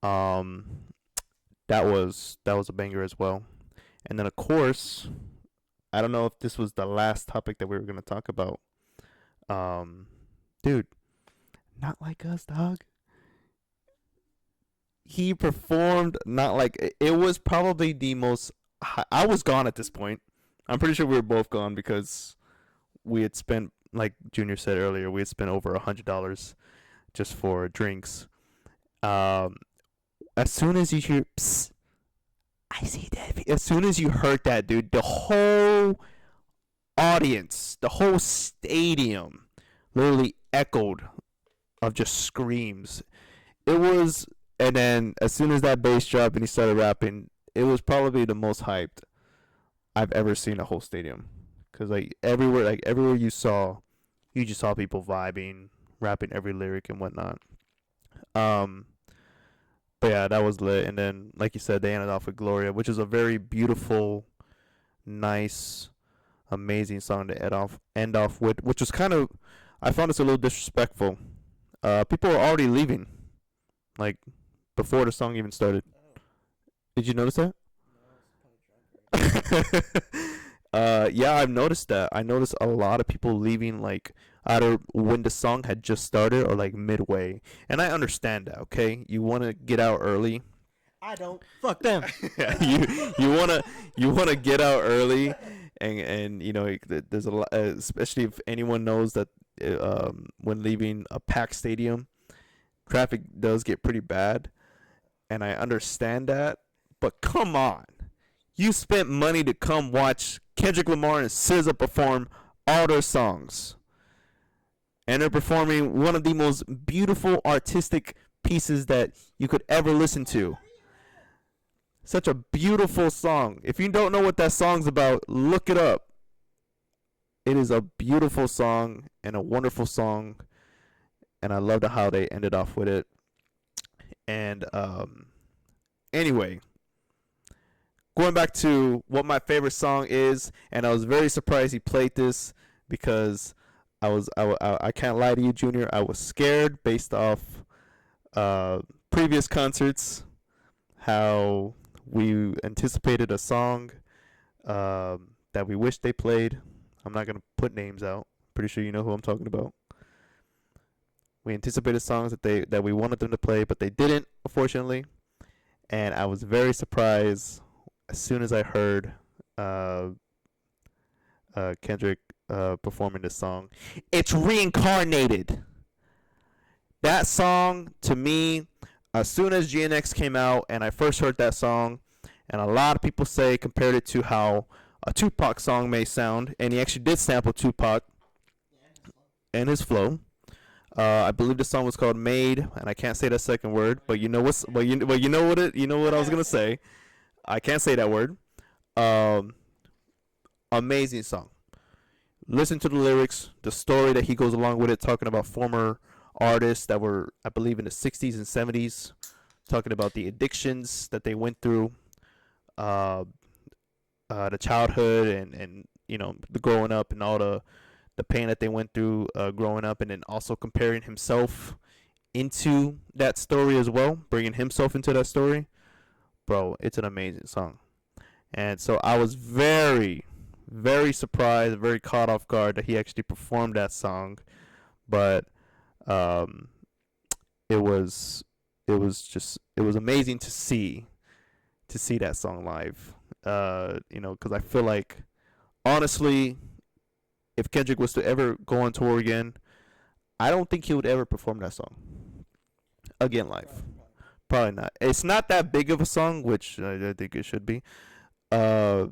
That was a banger as well. And then, of course, I don't know if this was the last topic that we were gonna talk about. Dude, Not Like Us, dog. He performed Not Like. It was probably the most. I was gone at this point. I'm pretty sure we were both gone because we had spent, like Junior said earlier, we had spent over $100 just for drinks. As soon as you hear, psst, I see that. As soon as you heard that, dude, the whole audience, the whole stadium, literally echoed of just screams. it was, and then as soon as that bass dropped and he started rapping, it was probably the most hyped I've ever seen a whole stadium. Cause like everywhere you just saw people vibing, rapping every lyric and whatnot. Um, but yeah, that was lit. And then, like you said, they ended off with Gloria, which is a very beautiful, nice, amazing song to end off with, which was kind of, I found this a little disrespectful. People were already leaving, like before the song even started. Did you notice that? Yeah, I've noticed that. I noticed a lot of people leaving like either when the song had just started or like midway. And I understand that, okay? You want to get out early. I don't. Fuck them. You want to get out early, and there's a lot, especially if anyone knows that when leaving a packed stadium, traffic does get pretty bad, and I understand that. But come on, you spent money to come watch Kendrick Lamar and SZA perform all their songs, and they're performing one of the most beautiful artistic pieces that you could ever listen to. Such a beautiful song. If you don't know what that song's about, look it up. It is a beautiful song and a wonderful song, and I loved how they ended off with it. And anyway, going back to what my favorite song is, and I was very surprised he played this because I can't lie to you, Junior. I was scared based off previous concerts, how we anticipated a song that we wish they played. I'm not gonna put names out. Pretty sure you know who I'm talking about. We anticipated songs that we wanted them to play, but they didn't, unfortunately. And I was very surprised as soon as I heard Kendrick performing this song. It's Reincarnated. That song, to me, as soon as GNX came out and I first heard that song, and a lot of people say compared it to how a Tupac song may sound, and he actually did sample Tupac and his flow. I believe the song was called "Made," and I can't say that second word, but you know what's, you know what I was gonna say. I can't say that word. Amazing song. Listen to the lyrics, the story that he goes along with it, talking about former artists that were, I believe, in the 60s and 70s, talking about the addictions that they went through, the childhood and the growing up and all the pain that they went through growing up, and then also comparing himself into that story as well, bringing himself into that story. Bro, it's an amazing song. And so I was very, very surprised, very caught off guard that he actually performed that song. But it was amazing to see that song live. Because I feel like, honestly, if Kendrick was to ever go on tour again, I don't think he would ever perform that song again live. Probably not. It's not that big of a song, which I think it should be. I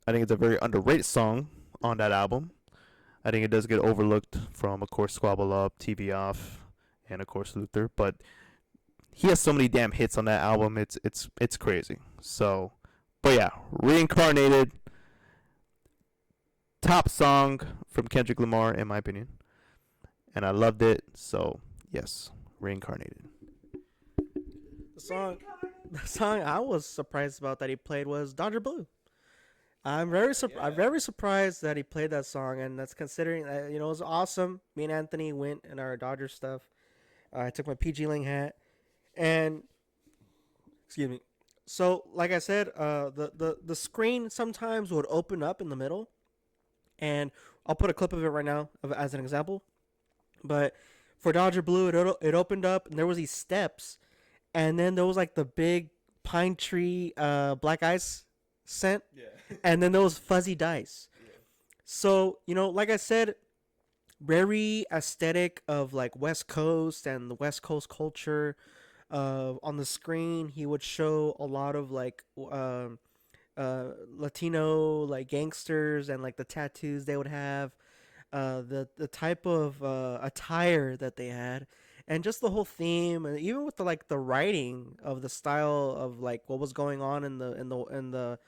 think it's a very underrated song on that album. I think it does get overlooked from, of course, Squabble Up, TV Off, and of course Luther. But he has so many damn hits on that album. It's crazy. So, but yeah, Reincarnated, top song from Kendrick Lamar in my opinion, and I loved it. So yes, Reincarnated. The song I was surprised about that he played was Dodger Blue. I'm very surprised that he played that song, and that's considering it was awesome. Me and Anthony went in our Dodger stuff. I took my PG Ling hat, and excuse me. So, like I said, the screen sometimes would open up in the middle, and I'll put a clip of it right now as an example. But for Dodger Blue, it opened up, and there was these steps, and then there was like the big pine tree black ice scent, and then there was fuzzy dice. So like I said, very aesthetic of like West Coast and the West Coast culture. On the screen, he would show a lot of like Latino like gangsters and like the tattoos they would have, the type of attire that they had, and just the whole theme, and even with the writing of the style of like what was going on in the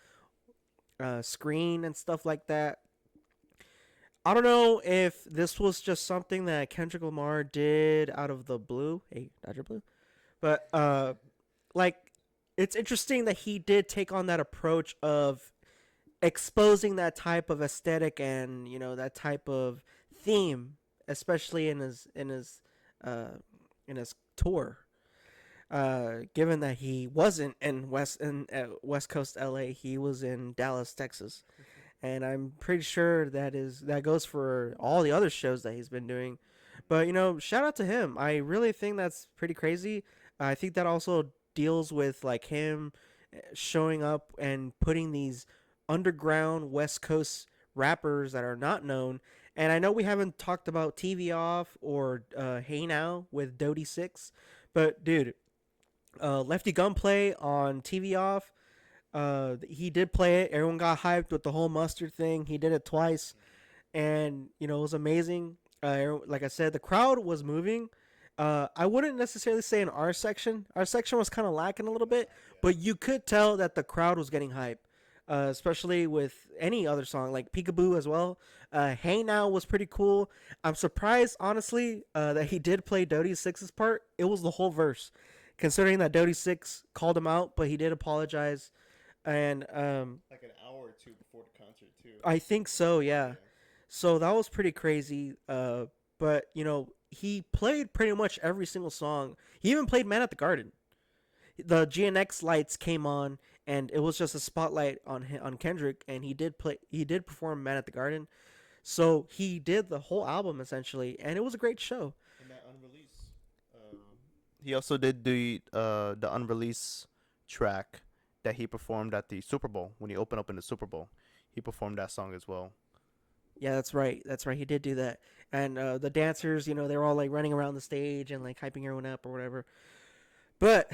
screen and stuff like that. I don't know if this was just something that Kendrick Lamar did out of the blue. Hey, Dodger Blue. But like it's interesting that he did take on that approach of exposing that type of aesthetic and that type of theme, especially uh in his tour. Given that he wasn't in West Coast LA, he was in Dallas, Texas, and I'm pretty sure that goes for all the other shows that he's been doing. But shout out to him. I really think that's pretty crazy. I think that also deals with like him showing up and putting these underground West Coast rappers that are not known. And I know we haven't talked about TV Off or Hey Now with Dodie Six, but dude, Lefty Gunplay on TV Off. He did play it. Everyone got hyped with the whole mustard thing. He did it twice, and it was amazing. Like I said, the crowd was moving. I wouldn't necessarily say in our section. Our section was kind of lacking a little bit, but you could tell that the crowd was getting hype, especially with any other song like Peekaboo as well. Hey Now was pretty cool. I'm surprised, honestly, that he did play Dodie Six's part. It was the whole verse, considering that Dodie Six called him out, but he did apologize. And Like an hour or two before the concert too. I think so, yeah. So that was pretty crazy. But he played pretty much every single song. He even played "Man at the Garden." The GNX lights came on, and it was just a spotlight on Kendrick, and he did perform "Man at the Garden." So he did the whole album essentially, and it was a great show. And that unreleased. He also did the unreleased track that he performed at the Super Bowl when he opened up in the Super Bowl. He performed that song as well. Yeah, that's right. That's right. He did do that. And the dancers, they were all like running around the stage and like hyping everyone up or whatever. But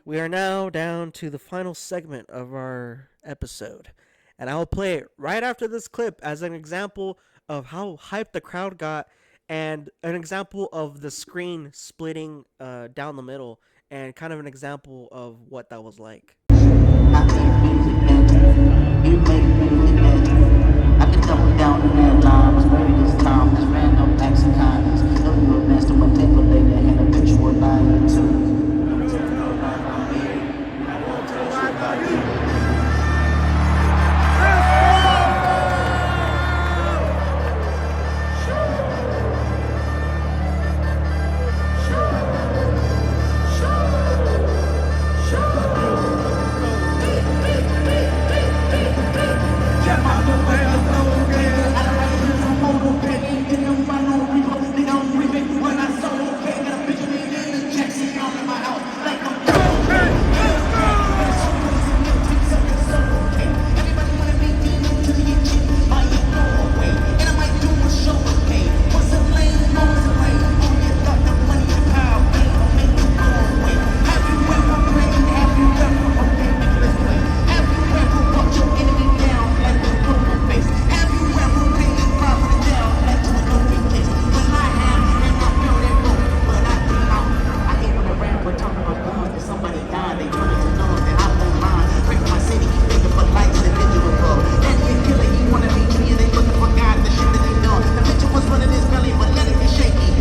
we are now down to the final segment of our episode. And I'll play it right after this clip as an example of how hyped the crowd got and an example of the screen splitting down the middle and kind of an example of what that was like. I make music better. You make music better. I can double down on that line. Was various times. Just random acts of kindness. Know you a master manipulator and a habitual liar too.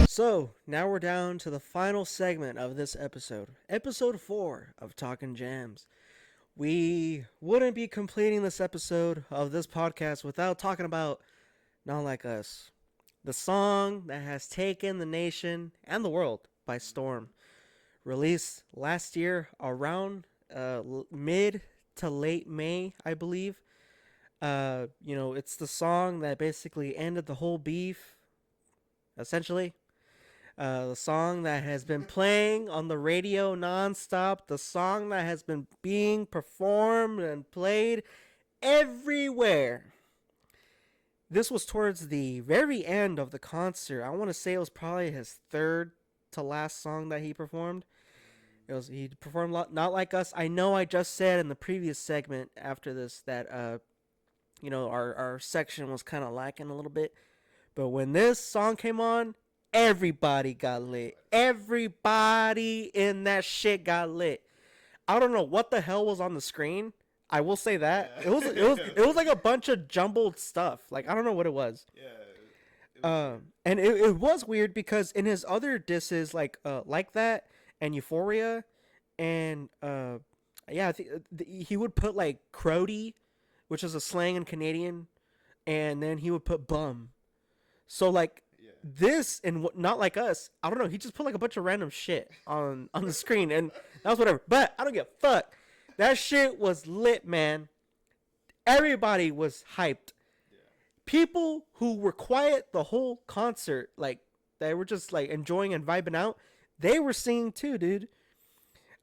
So, now we're down to the final segment of this episode. Episode 4 of Talkin' Jamz. We wouldn't be completing this episode of this podcast without talking about Not Like Us. The song that has taken the nation and the world by storm. Released last year around mid to late May, I believe. It's the song that basically ended the whole beef, essentially. The song that has been playing on the radio nonstop. The song that has been being performed and played everywhere. This was towards the very end of the concert. I want to say it was probably his third to last song that he performed. He performed Not Like Us. I know I just said in the previous segment after this that our section was kind of lacking a little bit. But when this song came on, everybody got lit. Everybody in that shit got lit. I don't know what the hell was on the screen. I will say that it was like a bunch of jumbled stuff. Like I don't know what it was. And it was weird because in his other disses like that and Euphoria and yeah, I think he would put like crody, which is a slang in Canadian, and then he would put bum. So like this and not like us. I don't know. He just put like a bunch of random shit on the screen, and that was whatever. But I don't give a fuck. That shit was lit, man. Everybody was hyped. People who were quiet the whole concert, like they were just like enjoying and vibing out, they were singing too, dude.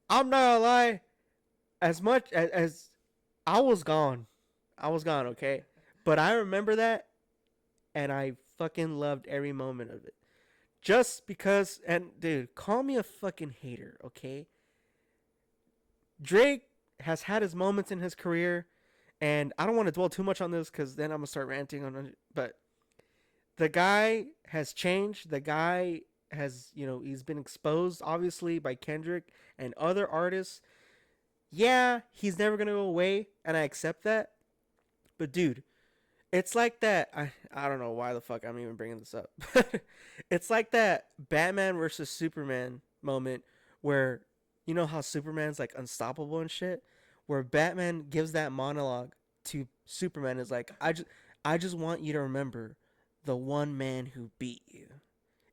I'm not gonna lie. As much as I was gone, okay, but I remember that, and I fucking loved every moment of it. Just because, and dude, call me a fucking hater, okay? Drake has had his moments in his career, and I don't want to dwell too much on this because then I'm gonna start ranting on it. But the guy has changed. The guy has, he's been exposed obviously by Kendrick and other artists. Yeah, he's never gonna go away, and I accept that. But dude, it's like that. I don't know why the fuck I'm even bringing this up. It's like that Batman versus Superman moment where you know how Superman's like unstoppable and shit, where Batman gives that monologue to Superman is like, I just want you to remember the one man who beat you.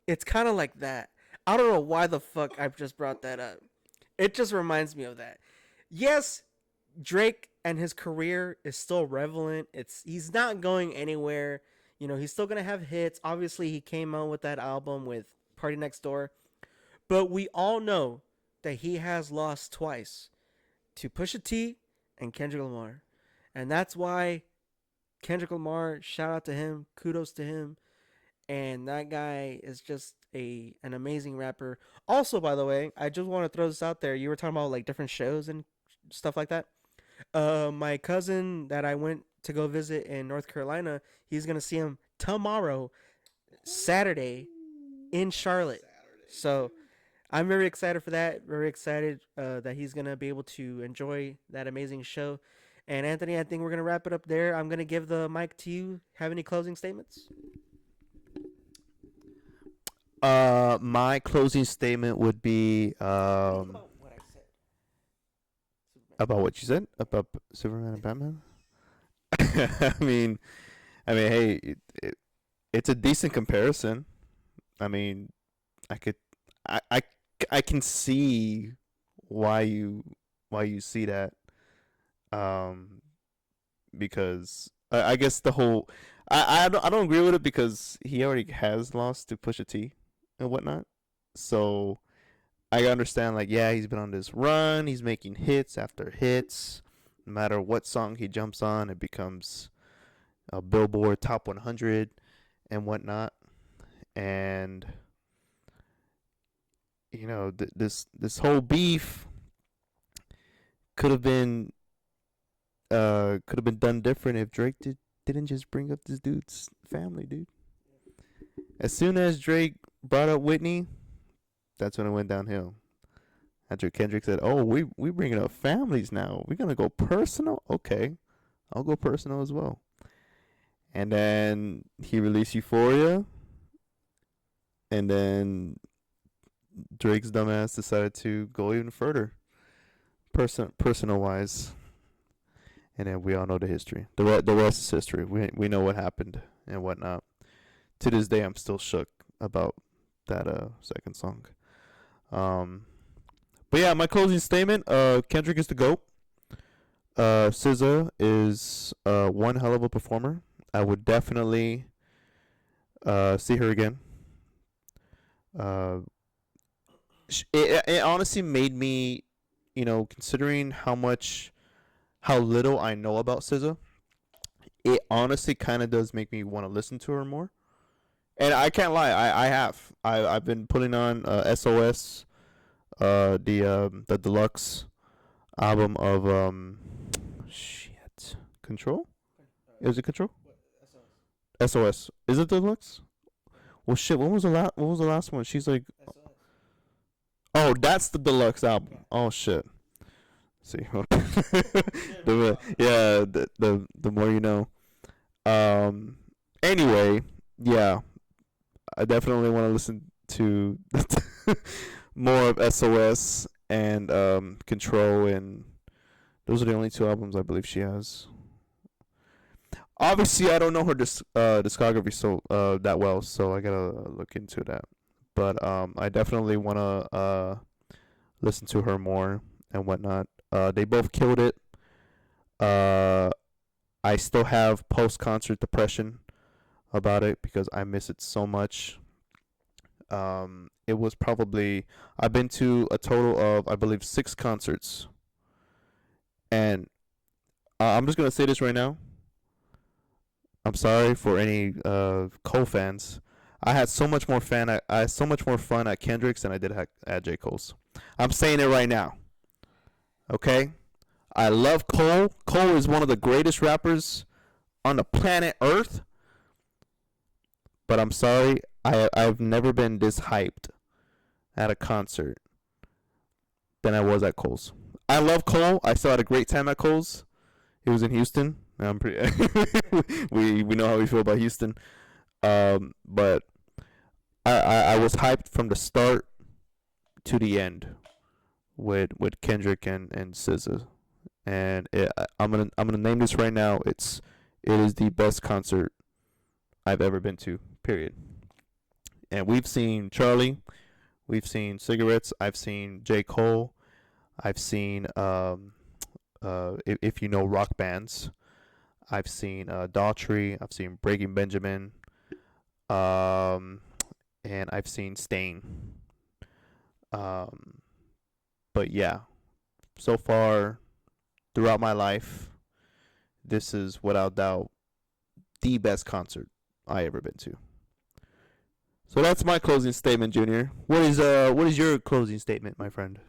It's kind of like that. I don't know why the fuck I've just brought that up. It just reminds me of that. Yes, Drake and his career is still relevant. He's not going anywhere. He's still gonna have hits. Obviously, he came out with that album with Party Next Door, but we all know that he has lost twice to Pusha T and Kendrick Lamar, and that's why Kendrick Lamar. Shout out to him. Kudos to him. And that guy is just an amazing rapper. Also, by the way, I just want to throw this out there. You were talking about like different shows and stuff like that. My cousin that I went to go visit in North Carolina, he's gonna see him tomorrow, Saturday, in Charlotte. So I'm very excited for that. Very excited that he's gonna be able to enjoy that amazing show. And Anthony, I think we're gonna wrap it up there. I'm gonna give the mic to you. Have any closing statements? My closing statement would be About what I said. about what you said about Superman and Batman. Hey, it's a decent comparison. I mean, I could, I can see why you see that. Because I guess the whole I don't agree with it because he already has lost to Pusha T and whatnot. So I understand, like, yeah, he's been on this run. He's making hits after hits. No matter what song he jumps on, it becomes a Billboard Top 100 and whatnot. And this whole beef could have been done different if Drake didn't just bring up this dude's family, dude. As soon as Drake brought up Whitney, that's when it went downhill. After Kendrick said, "Oh, we bringing up families now. We're gonna go personal. Okay, I'll go personal as well." And then he released Euphoria, and then Drake's dumbass decided to go even further, personal wise. And then we all know the history. The rest is history. We know what happened and whatnot. To this day, I'm still shook about that second song. But yeah, my closing statement. Kendrick is the GOAT. SZA is one hell of a performer. I would definitely see her again. It honestly made me, considering how little I know about SZA, it honestly kind of does make me want to listen to her more. And I can't lie, I've been putting on SOS, the deluxe album of Control. Is it Control? SOS. Is it deluxe? Well, shit. What was the last? What was the last one? She's like, oh, that's the deluxe album. Oh shit. See, the more you know. Anyway, yeah, I definitely want to listen to more of SOS and Control, and those are the only two albums I believe she has. Obviously, I don't know her discography so that well, so I gotta look into that. But I definitely wanna listen to her more and whatnot. They both killed it. I still have post-concert depression about it because I miss it so much. It was probably I've been to a total of I believe 6 concerts, and I'm just gonna say this right now. I'm sorry for any Cole fans. I had so much more I had so much more fun at Kendrick's than I did at J. Cole's. I'm saying it right now. Okay? I love Cole. Cole is one of the greatest rappers on the planet Earth. But I'm sorry, I've never been this hyped at a concert than I was at Cole's. I love Cole. I still had a great time at Cole's. He was in Houston. I'm pretty. we know how we feel about Houston. But I was hyped from the start to the end with Kendrick and SZA, and I'm gonna name this right now. It is the best concert I've ever been to. Period. And we've seen Charlie, we've seen Cigarettes, I've seen J. Cole, I've seen if you know rock bands, I've seen Daughtry, I've seen Breaking Benjamin, and I've seen Stain. But yeah, so far throughout my life, this is without doubt the best concert I ever been to. So that's my closing statement, Junior. What is your closing statement, my friend?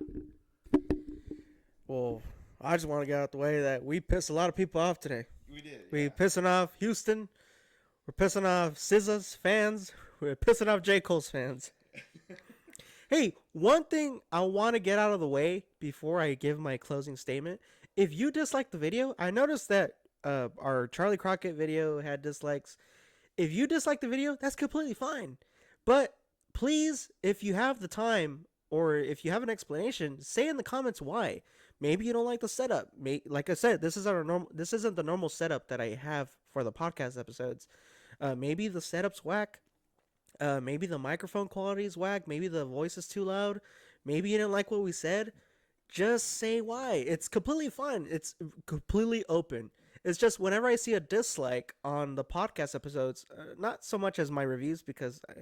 Well, I just want to get out the way that we pissed a lot of people off today. We did. We pissing off Houston. We're pissing off SZA's fans. We're pissing off J. Cole's fans. Hey, one thing I want to get out of the way before I give my closing statement. If you dislike the video, I noticed that our Charlie Crockett video had dislikes. If you dislike the video, that's completely fine. But please, if you have the time or if you have an explanation, say in the comments why. Maybe you don't like the setup. Like I said, this isn't the normal setup that I have for the podcast episodes. Maybe the setup's whack. Maybe the microphone quality is whack. Maybe the voice is too loud. Maybe you didn't like what we said. Just say why. It's completely fine. It's completely open. It's just whenever I see a dislike on the podcast episodes, not so much as my reviews because I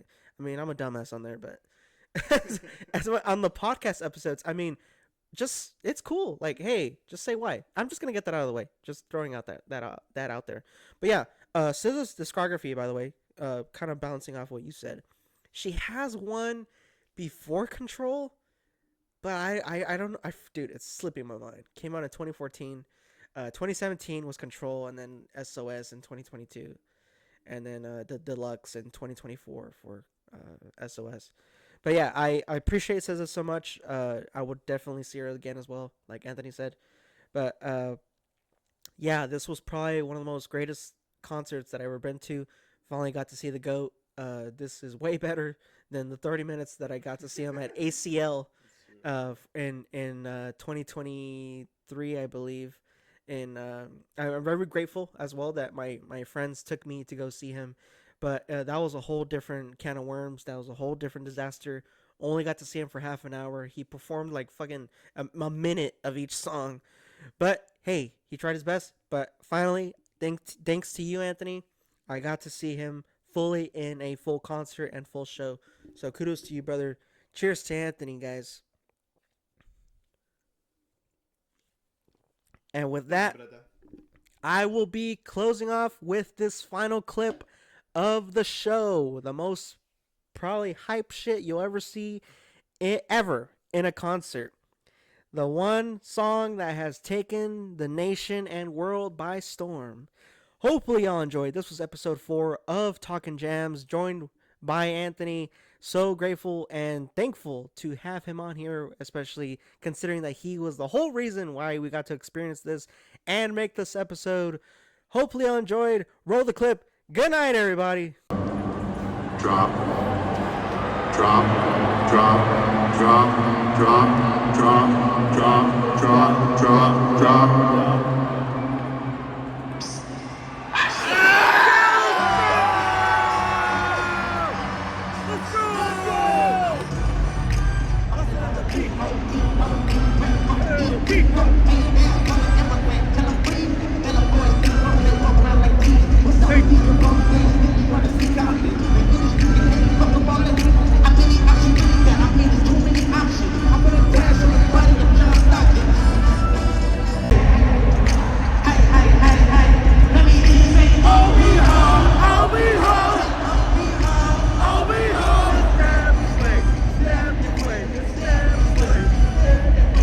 mean I'm a dumbass on there, but on the podcast episodes, I mean, just it's cool. Like, hey, just say why. I'm just gonna get that out of the way. Just throwing out that out there. But yeah, SZA's discography, by the way, kind of bouncing off what you said. She has one before Control, but I don't know. Dude, it's slipping my mind. Came out in 2014. 2017 was Control, and then SOS in 2022, and then the Deluxe in 2024 for SOS. But yeah, I appreciate SZA so much. I would definitely see her again as well, like Anthony said. But yeah, this was probably one of the most greatest concerts that I ever been to. Finally got to see the GOAT. This is way better than the 30 minutes that I got to see him at ACL in 2023, I believe. And I'm very grateful as well that my friends took me to go see him. But that was a whole different can of worms. That was a whole different disaster. Only got to see him for half an hour. He performed like fucking a minute of each song. But hey, he tried his best. But finally, thanks to you, Anthony, I got to see him fully in a full concert and full show. So kudos to you, brother. Cheers to Anthony, guys. And with that, I will be closing off with this final clip of the show. The most probably hype shit you'll ever see ever in a concert. The one song that has taken the nation and world by storm. Hopefully y'all enjoyed. This was episode 4 of Talkin' Jamz, joined by Anthony. So grateful and thankful to have him on here, especially considering that he was the whole reason why we got to experience this and make this episode. Hopefully you enjoyed. Roll the clip. Good night, everybody. Drop, drop, drop, drop, drop, drop, drop, drop, drop, drop.